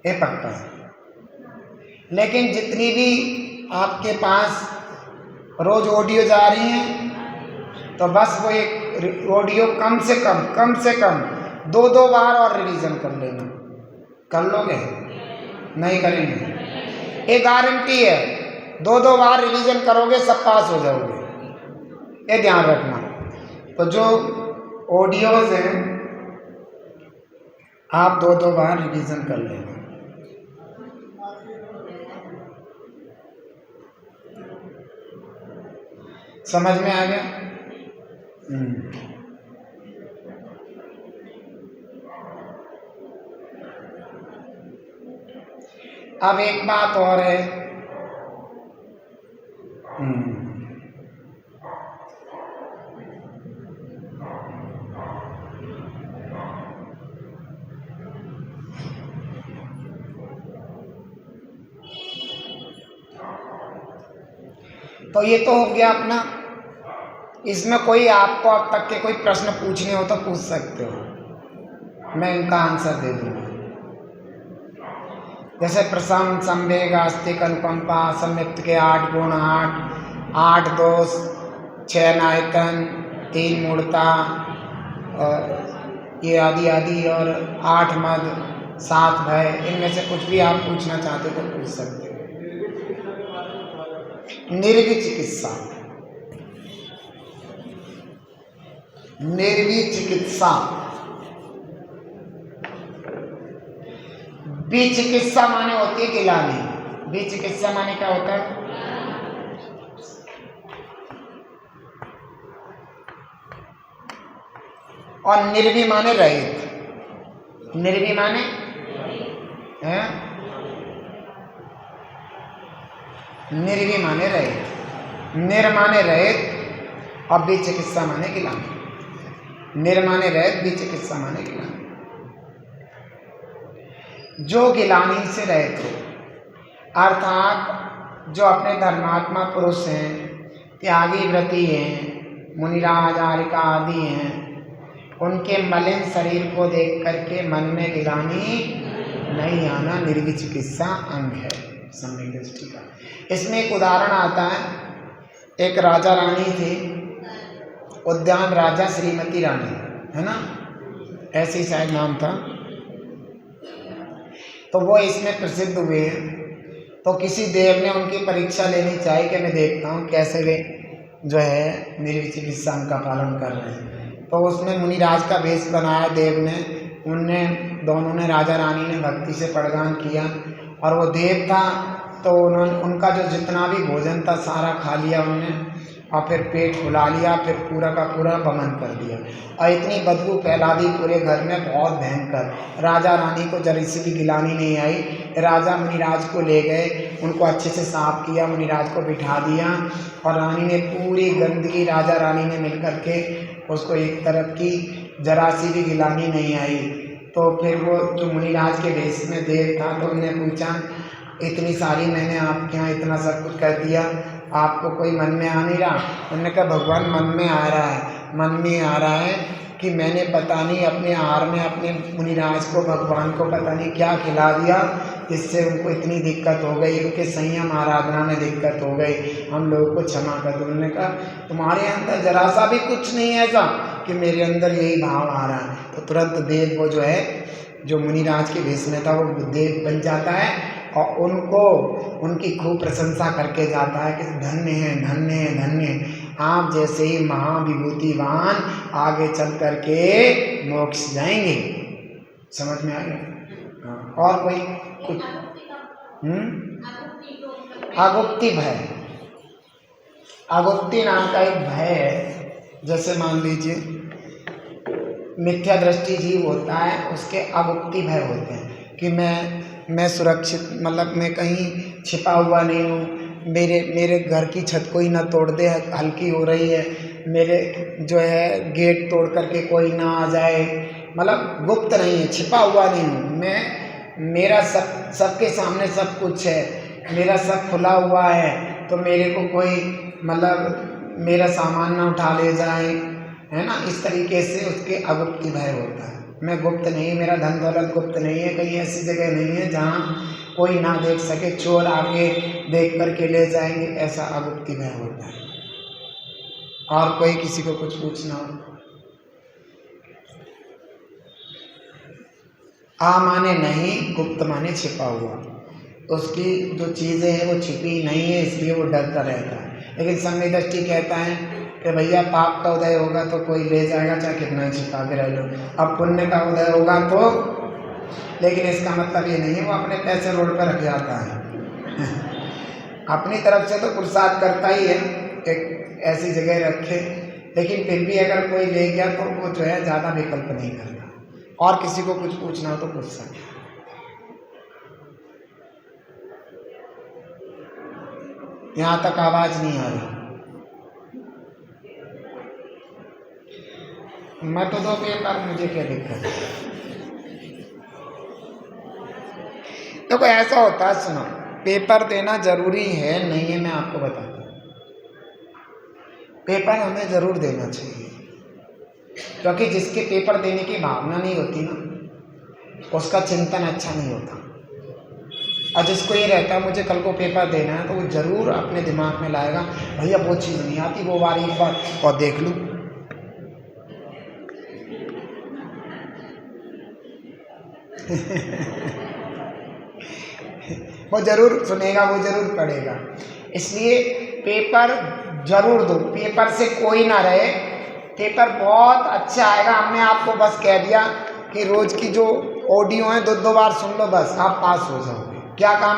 ये पक्का है। लेकिन जितनी भी आपके पास रोज ऑडियो जा रही हैं, तो बस वो एक ऑडियो कम से कम 2-2 बार और रिवीजन कर लेना। कर लोगे? नहीं करेंगे? एक गारंटी है, 2-2 बार रिवीजन करोगे सब पास हो जाओगे, ये ध्यान रखना। तो जो ऑडियोज हैं आप 2-2 बार रिवीजन कर लेना। समझ में आ गया? अब एक बात और है, तो ये तो हो गया अपना। इसमें कोई आपको अब तक के कोई प्रश्न पूछने हो तो पूछ सकते हो, मैं इनका आंसर दे दूंगा। जैसे प्रसन्न, संवेग, आस्तिक, अनुकंपा, संयुक्त के 8 गुण, 8 दोष, 6 नायतन, 3 मूर्ता, ये आदि आदि, और 8 मद, 7 भय, इनमें से कुछ भी आप पूछना चाहते तो पूछ सकते हो। निर्विचिकित्सा, निर्विचिकित्सा, विचिकित्सा माने होती है गिलानी। विचिकित्सा माने क्या होता है? और निर्वी माने रहित। निर्वी माने है, निर्वी माने रहित, निर माने रहित और विचिकित्सा माने गिलानी। निर माने रहित, विचिकित्सा माने गिलानी। जो गिलानी से रहित हो, अर्थात जो अपने धर्मात्मा पुरुष हैं, त्यागी व्रती हैं, मुनिराज आर्यिका आदि हैं, उनके मलिन शरीर को देख करके मन में गिलानी नहीं आना निर्विचिकित्सा अंग है सम्यक दृष्टि का। इसमें एक उदाहरण आता है, एक राजा रानी थी, उद्यान राजा श्रीमती रानी, है ना, ऐसे ही शायद नाम था। तो वो इसमें प्रसिद्ध हुए हैं। तो किसी देव ने उनकी परीक्षा लेनी चाहिए कि मैं देखता हूँ कैसे वे जो है निर्विचिकित्सा अंग का पालन कर रहे हैं। तो उसमें मुनिराज का वेश बनाया देव ने, उनने दोनों ने, राजा रानी ने भक्ति से पड़गान किया, और वो देव था तो उन्होंने उनका जो जितना भी भोजन था सारा खा लिया उनने, और फिर पेट फुला लिया, फिर पूरा का पूरा वमन कर दिया, और इतनी बदबू फैला दी पूरे घर में, बहुत भयंकर। राजा रानी को जरा सी भी गिलानी नहीं आई। राजा मुनिराज को ले गए, उनको अच्छे से साफ किया, मुनिराज को बिठा दिया, और रानी ने पूरी गंदगी, राजा रानी ने मिल करके उसको एक तरफ की, जरा सी भी गिलानी नहीं आई। तो फिर वो जो मुनिराज के वेश में देव था, तो उन्होंने पूछा, इतनी सारी मैंने आपके यहाँ इतना सब कुछ कर दिया, आपको कोई मन में आ नहीं रहा? उन्होंने कहा भगवान मन में आ रहा है, मन में आ रहा है कि मैंने पता नहीं अपने आहार में अपने मुनिराज को, भगवान को पता नहीं क्या खिला दिया, जिससे उनको इतनी दिक्कत हो गई, उनके संयम आराधना में दिक्कत हो गई, हम लोगों को क्षमा कर दो। उन्होंने कहा तुम्हारे अंदर जरा सा भी कुछ नहीं है ऐसा कि मेरे अंदर यही भाव आ रहा है। तो तुरंत देव वो जो है, जो मुनिराज के वेश में था, वो देव बन जाता है, और उनको उनकी खूब प्रशंसा करके जाता है कि धन्य है, धन्य है, धन्य है, आप जैसे ही महाविभूतिवान आगे चल करके मोक्ष जाएंगे। समझ में आ गया? और कोई कुछ? आगुप्ति भय, आगुप्ति नाम का एक भय है। जैसे मान लीजिए मिथ्या दृष्टि जीव होता है, उसके आगुप्ति भय होते हैं कि मैं सुरक्षित, मतलब मैं कहीं छिपा हुआ नहीं हूँ, मेरे घर की छत कोई ना तोड़ दे, हल्की हो रही है, मेरे जो है गेट तोड़ करके कोई ना आ जाए, मतलब गुप्त नहीं है, छिपा हुआ नहीं हूँ मैं, मेरा सबके सामने सब कुछ है, मेरा सब खुला हुआ है, तो मेरे को कोई मतलब मेरा सामान ना उठा ले जाए, है ना। इस तरीके से उसके अगुप्ति भय होता है। मैं गुप्त नहीं, मेरा धन दौलत गुप्त नहीं है, कहीं ऐसी जगह नहीं है जहाँ कोई ना देख सके, चोर आके देख करके ले जाएंगे, ऐसा अगुप्ति भय होता है। और कोई किसी को कुछ पूछना हो? आ माने नहीं, गुप्त माने छिपा हुआ, उसकी जो चीज़ें हैं वो छिपी नहीं है, इसलिए वो डरता रहता है। लेकिन सम्यक दृष्टि कहता है कि भैया पाप का उदय होगा तो कोई ले जाएगा, चाहे कितना ही छिपा के रह लो। अब पुण्य का उदय होगा तो, लेकिन इसका मतलब ये नहीं है वो अपने पैसे रोड पर रख जाता है अपनी तरफ से तो पुरुषार्थ करता ही है, एक ऐसी जगह रखे, लेकिन फिर भी अगर कोई ले गया तो वो जो है ज़्यादा विकल्प नहीं करता। और किसी को कुछ पूछना हो तो पूछ सकते। यहाँ तक आवाज़ नहीं आ रही। मैं तो दो पेपर, मुझे क्या दिक्कत है। देखो ऐसा होता है, सुनो, पेपर देना जरूरी है नहीं है, मैं आपको बताता हूँ। पेपर हमें ज़रूर देना चाहिए, क्योंकि जिसके पेपर देने की भावना नहीं होती ना, उसका चिंतन अच्छा नहीं होता। और जिसको ये रहता है मुझे कल को पेपर देना है, तो वो ज़रूर अपने दिमाग में लाएगा, भैया वो चीज़ नहीं आती, वो बार एक बार और देख लूँ। वो ज़रूर सुनेगा, वो ज़रूर पढ़ेगा। इसलिए पेपर ज़रूर दो, पेपर से कोई ना रहे। पेपर बहुत अच्छा आएगा। हमने आपको बस कह दिया कि रोज़ की जो ऑडियो है 2-2 बार सुन लो, बस आप पास हो जाओगे। क्या कहा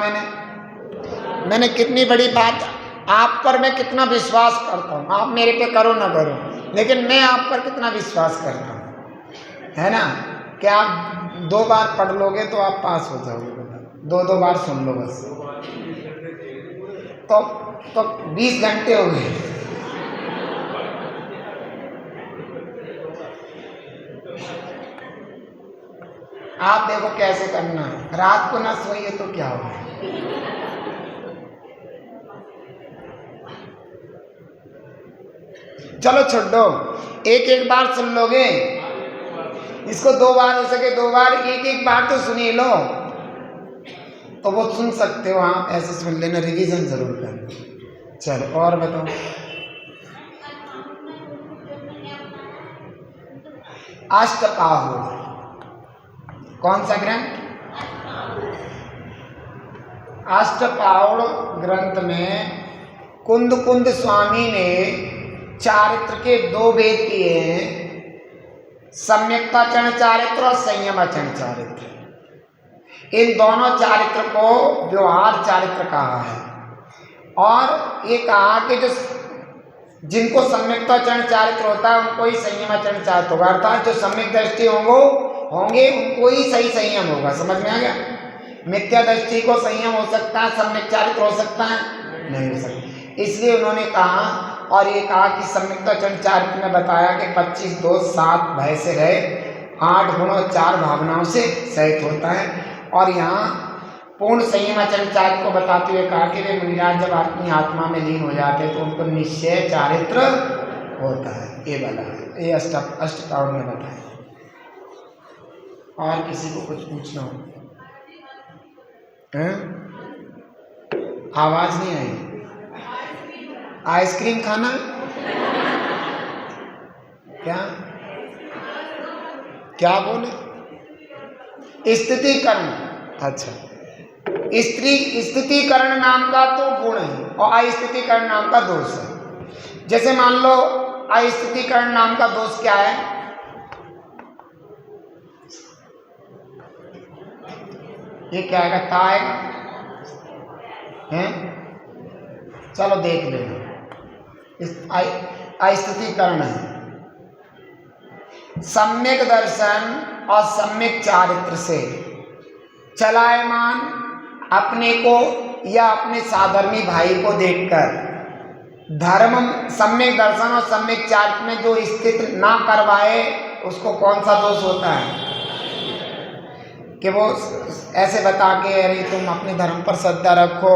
मैंने कितनी बड़ी बात, आप पर मैं कितना विश्वास करता हूँ। आप मेरे पे करो ना करो, लेकिन मैं आप पर कितना विश्वास करता हूँ, है ना। कि आप 2 बार पढ़ लोगे तो आप पास हो जाओगे। 2-2 बार सुन लो बस, तो 20 घंटे हो गए। आप देखो कैसे करना है। रात को ना सोइए तो क्या होगा। चलो छोड़ो, एक बार सुन लोगे, इसको 2 बार हो सके 2 बार, एक बार तो सुनिए लो, तो वो सुन सकते हो आप। ऐसे सुन लेना, रिवीजन जरूर करना। चलो और बताओ। अष्टपाहु कौन सा ग्रंथ? अष्टपाहु ग्रंथ में कुंद स्वामी ने चारित्र के 2 भेद किए हैं, सम्यक्ताचरण चारित्र और संयमाचरण चारित्र। इन दोनों चारित्र को व्यवहार चारित्र कहा है। और ये कहा कि जो जिनको सम्यक्ताचरण चारित्र होता है उनको ही संयमाचरण चारित्र होगा, अर्थात जो सम्यक दृष्टि होंगे उनको ही सही संयम होगा। समझ में आ गया। मिथ्या दृष्टि को संयम हो सकता है, सम्यक चारित्र हो सकता है नहीं हो सकता। इसलिए उन्होंने कहा, और ये कहा कि सम्यक्ताचरण चारित्र में बताया कि 25 दोष 7 भय से रहे, 8 गुण और 4 भावनाओं से सहित होता है। और यहाँ पूर्ण संयमाचरण चारित्र को बताते हुए कहा कि वे मुनिराज जब अपनी आत्मा में लीन हो जाते हैं तो उनको निश्चय चारित्र होता है। ये वाला है, ये अष्टपाहु में बताया। और किसी को कुछ पूछना हो? आवाज नहीं आई। आइसक्रीम खाना? क्या बोले? स्थितिकरण। अच्छा, स्थितिकरण नाम का तो गुण है और अस्थितिकरण नाम का दोष है। जैसे मान लो अस्थितिकरण नाम का दोष क्या है? ये क्या आएगा? ता आएगा हैं? चलो देख लेना। अस्थितिकरण है सम्यक दर्शन और सम्यक चारित्र से चलायमान अपने को या अपने साधर्मी भाई को देखकर धर्म सम्यक दर्शन और सम्यक चारित्र में जो स्थित ना करवाए उसको कौन सा दोष होता है? कि वो ऐसे बता के अरे तुम अपने धर्म पर श्रद्धा रखो,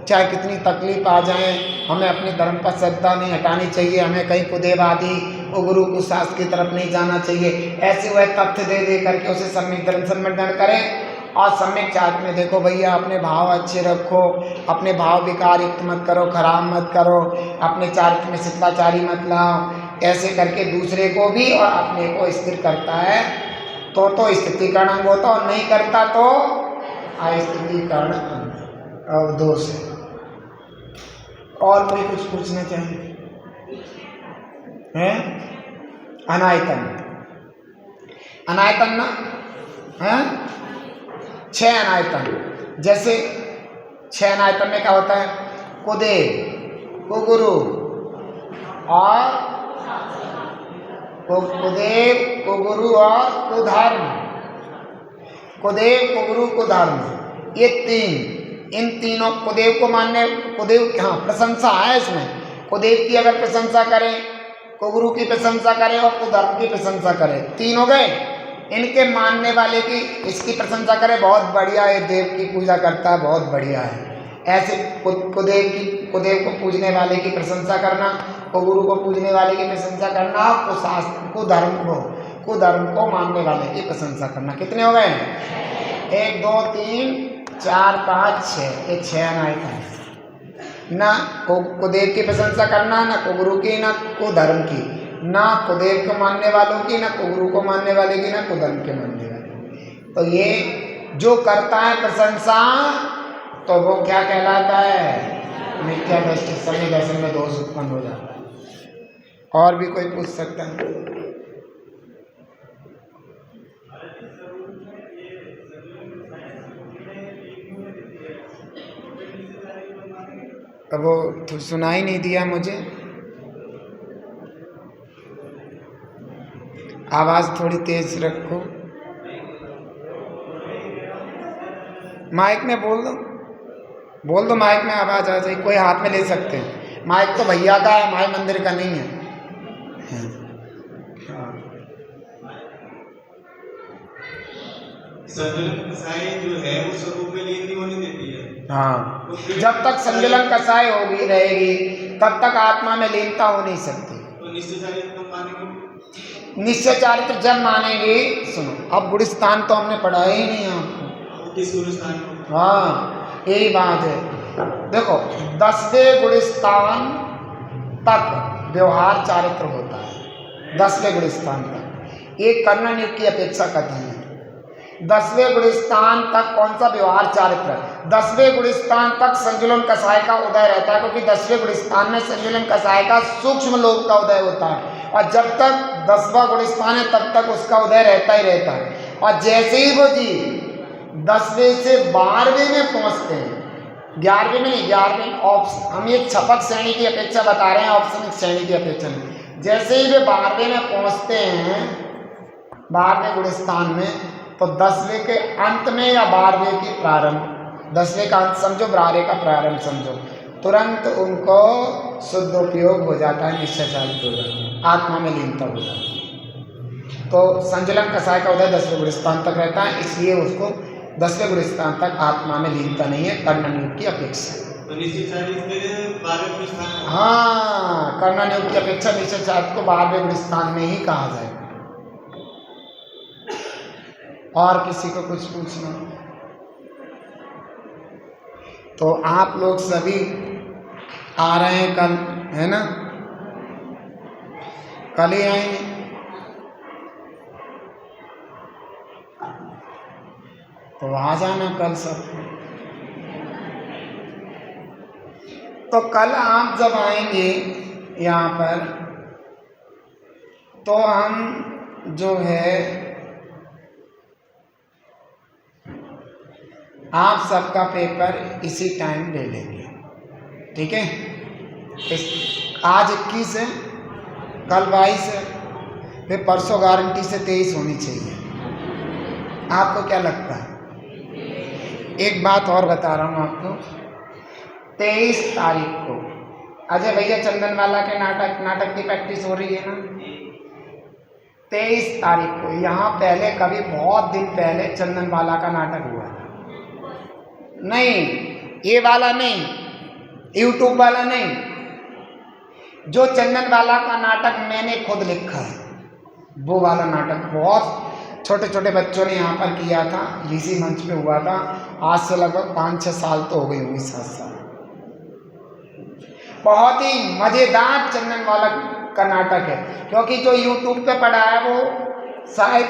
चाहे कितनी तकलीफ आ जाए, हमें अपने धर्म पर श्रद्धा नहीं हटानी चाहिए, हमें कहीं कुदेवादी गुरु कुशास्त्र की तरफ नहीं जाना चाहिए। ऐसे वह तथ्य दे दे करके उसे सम्यक दर्शन में दंड करें। और सम्यक चारित्र में देखो भैया अपने भाव अच्छे रखो, अपने भाव विकार युक्त मत करो, खराब मत करो, अपने चारित्र में शिष्टाचारी मत लाओ। ऐसे करके दूसरे को भी और अपने को स्थिर करता है तो स्थितिकरण अंग होता, और नहीं करता तो अस्थितिकरण अंग दोष है। और कोई कुछ पूछना चाहिए? हैं? अनायतन ना हैं? 6 अनायतन। जैसे 6 अनायतन में क्या होता है? कुदेव, कुगुरु, और कुदेव, कुगुरु और कुधर्म। कुदेव, कुगुरु, कुधर्म, ये तीन, इन तीनों कुदेव को मानने, कुदेव, हाँ प्रशंसा है इसमें। कुदेव की अगर प्रशंसा करें, कुगुरु की प्रशंसा करें और कुधर्म की प्रशंसा करें, तीन हो गए। इनके मानने वाले की, इसकी प्रशंसा करें, बहुत बढ़िया है, देव की पूजा करता है, बहुत बढ़िया है। ऐसे कुदेव को पूजने वाले की प्रशंसा करना, कुगुरु को पूजने वाले की प्रशंसा करना, कुधर्म को मानने वाले की प्रशंसा करना। कितने हो गए? 1 2 3 4 5 6, ये 6 अनायत है। ना कुदेव की प्रशंसा करना, ना कुगुरु की, ना कुधर्म की, ना कुदेव को मानने वालों की, ना कुगुरु को मानने वाले की, ना कुधर्म के मानने वाले। तो ये जो करता है प्रशंसा, तो वो क्या कहलाता है? मिथ्या दृष्टि, सभी दर्शन में दोष उत्पन्न हो जाता है। और भी कोई पूछ सकता है? अब वो तो सुनाई नहीं दिया मुझे, आवाज थोड़ी तेज रखो, माइक में बोल दो, माइक में आवाज आ जाए। कोई हाथ में ले सकते हैं, माइक तो भैया का है, माई मंदिर का नहीं है। जो है वो स्वरूप में लीन नहीं होने देती है। हाँ, जब तक संजलन कसाय होगी रहेगी, तब तक आत्मा में लीनता हो नहीं सकती। तो निश्चय चारित्र मानेंगे, निश्चय चारित्र जब मानेंगे, सुनो, अब गुणस्थान तो हमने पढ़ा ही नहीं है आपको। किस गुणस्थान को? हाँ, यही बात है। देखो, 10वें गुणस्थान तक व्यवहार चारित्र होता है, 10वें गुणस्थान तक। एक कर्णन युग की अपेक्षा कथन है। 10वें गुणस्थान तक कौन सा व्यवहार चारित्र? 10वें गुणस्थान तक संजुलन कसाय का उदय रहता है, क्योंकि 10वें गुणस्थान में संजुलन कसाय का सूक्ष्म लोक का उदय होता है। और जब तक 10वां गुणस्थान है, तब तक उसका उदय रहता ही रहता है। और जैसे ही वो जी 10वें से 12वें में पहुंचते हैं, 11वें में नहीं, 11वें ऑप्शन, हम ये छपक श्रेणी की अपेक्षा बता रहे हैं, ऑप्शन श्रेणी की अपेक्षा नहीं। जैसे ही वे 12वें में पहुंचते हैं, 12वें गुणस्थान में, तो 10वें के अंत में या 12वें के प्रारंभ, 10वें का अंत समझो, 12वें का प्रारंभ समझो, तुरंत उनको शुद्ध उपयोग हो जाता है, निश्चयचारित हो जाता है, आत्मा में लीनता हो जाती है। तो संजुलन कसाय का उदय 10वें गुणस्थान तक रहता है, इसलिए उसको 10वें गुणस्थान तक आत्मा में लीनता नहीं है, कर्णन युग की अपेक्षा। तो निश्चयचारित्र 12वें गुणस्थान, हाँ, कर्णन युग की अपेक्षा निश्चयचारित्र को 12वें गुणस्थान में ही कहा जाएगा। और किसी को कुछ पूछना? तो आप लोग सभी आ रहे हैं कल, है ना? कल ही आएंगे। तो आ जाना कल सब। तो कल आप जब आएंगे यहाँ पर, तो हम जो है आप सबका पेपर इसी टाइम ले लेंगे, ठीक है? आज 21 है, कल 22 है, फिर परसों गारंटी से 23 होनी चाहिए। आपको क्या लगता है? एक बात और बता रहा हूँ आपको, 23 तारीख को अजय भैया चंदनवाला के नाटक की प्रैक्टिस हो रही है ना। 23 तारीख को यहाँ पहले कभी बहुत दिन पहले चंदनवाला का नाटक हुआ था। नहीं, ये वाला नहीं, यूट्यूब वाला नहीं, जो चंदनवाला का नाटक मैंने खुद लिखा है, वो वाला नाटक बहुत छोटे छोटे बच्चों ने यहाँ पर किया था, इसी मंच पे हुआ था। आज से लगभग 5-6 साल तो हो गई होंगी, 7 साल। बहुत ही मज़ेदार चंदनवाला का नाटक है, क्योंकि जो यूट्यूब पे पड़ा है वो शायद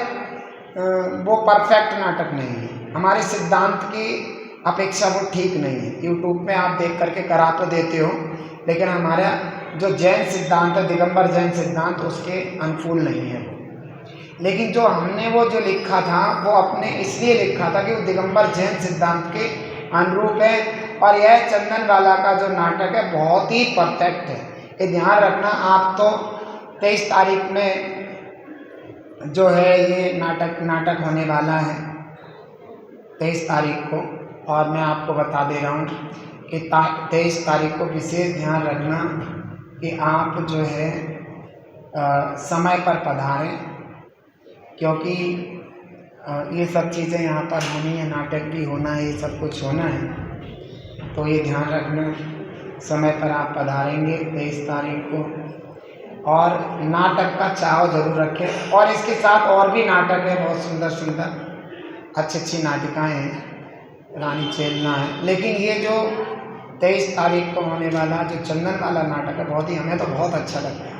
वो परफेक्ट नाटक नहीं है, हमारे सिद्धांत की अपेक्षा वो ठीक नहीं है। यूट्यूब में आप देख करके करा तो देते हो, लेकिन हमारा जो जैन सिद्धांत है, दिगंबर जैन सिद्धांत, उसके अनुकूल नहीं है वो। लेकिन जो हमने वो जो लिखा था, वो अपने इसलिए लिखा था कि वो दिगंबर जैन सिद्धांत के अनुरूप है। और यह चंदनवाला का जो नाटक है बहुत ही परफेक्ट है, ये ध्यान रखना। आप तो 23 तारीख में जो है ये नाटक होने वाला है 23 तारीख को, और मैं आपको बता दे रहा हूँ कि 23 तारीख को विशेष ध्यान रखना कि आप जो है समय पर पधारें, क्योंकि ये सब चीज़ें यहाँ पर होनी है, नाटक भी होना है, ये सब कुछ होना है, तो ये ध्यान रखना समय पर आप पधारेंगे 23 तारीख को। और नाटक का चाव जरूर रखें, और इसके साथ और भी नाटक है, बहुत सुंदर सुंदर अच्छी नाटिकाएँ हैं, रानी चेलना है। लेकिन ये जो 23 तारीख को होने वाला जो चंदन वाला नाटक है, बहुत ही, हमें तो बहुत अच्छा लगता है।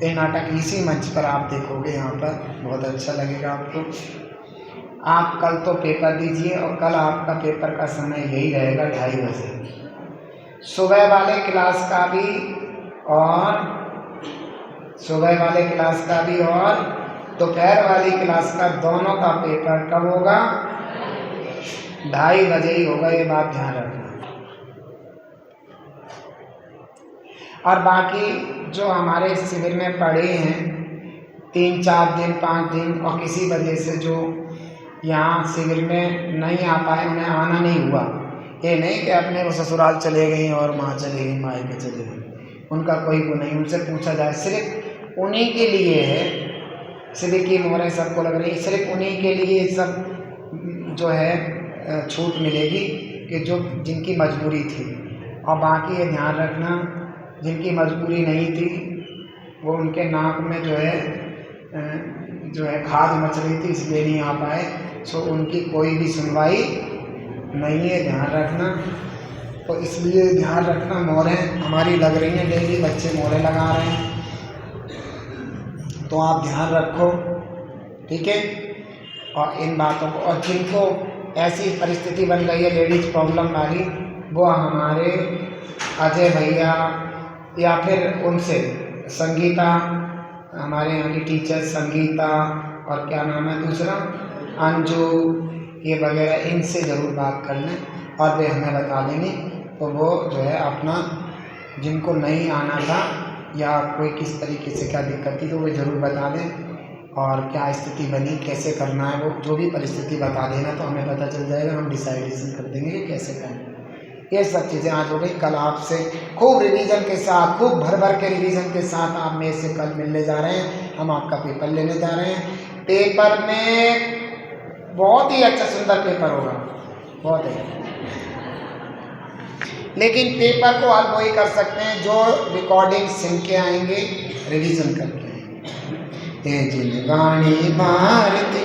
ये नाटक इसी मंच पर आप देखोगे, यहाँ पर बहुत अच्छा लगेगा आपको। आप कल तो पेपर दीजिए, और कल आपका पेपर का समय यही रहेगा 2:30 बजे। सुबह वाले क्लास का भी और दोपहर वाली क्लास का, दोनों का पेपर कब होगा? 2:30 बजे ही होगा, ये बात ध्यान रखना। और बाकी जो हमारे शिविर में पढ़े हैं 3-4 दिन 5 दिन, और किसी वजह से जो यहाँ शिविर में नहीं आ पाए, उन्हें आना नहीं हुआ, ये नहीं कि अपने वो ससुराल चले गई और वहाँ चले गई, मायके चले गई, उनका कोई को नहीं, उनसे पूछा जाए। सिर्फ उन्हीं के लिए है, शिविर की मोहरें सबको लग रही है, सिर्फ उन्हीं के लिए सब जो है छूट मिलेगी कि जो जिनकी मजबूरी थी। और बाकी ये ध्यान रखना, जिनकी मजबूरी नहीं थी वो उनके नाक में जो है खाद मच रही थी, इसलिए नहीं आ पाए, सो उनकी कोई भी सुनवाई नहीं है, ध्यान रखना। तो इसलिए ध्यान रखना, मोहरें हमारी लग रही हैं, डेली बच्चे मोहरें लगा रहे हैं, तो आप ध्यान रखो, ठीक है। और इन बातों को, और जिनको ऐसी परिस्थिति बन गई है लेडीज प्रॉब्लम वाली, वो हमारे अजय भैया या फिर उनसे संगीता, हमारे यहाँ की टीचर संगीता, और क्या नाम है दूसरा, अंजू, ये वगैरह, इनसे ज़रूर बात कर लें और वे हमें बता देंगे। तो वो जो है अपना, जिनको नहीं आना था या कोई किस तरीके से क्या दिक्कत थी, तो वो ज़रूर बता दें, और क्या स्थिति बनी, कैसे करना है, वो जो भी परिस्थिति बता देना, तो हमें पता चल जाएगा, हम डिसाइडेशन कर देंगे कि कैसे करना है। ये सब चीज़ें आज हो गई। कल आपसे खूब रिवीजन के साथ, खूब भर के रिवीजन के साथ आप मेरे से कल मिलने जा रहे हैं, हम आपका पेपर लेने जा रहे हैं। पेपर में बहुत ही अच्छा सुंदर पेपर होगा, बहुत है, लेकिन पेपर को आप वही कर सकते हैं जो रिकॉर्डिंग सुन के आएंगे, रिवीजन करके आएंगे। ये जिंदगानी भारती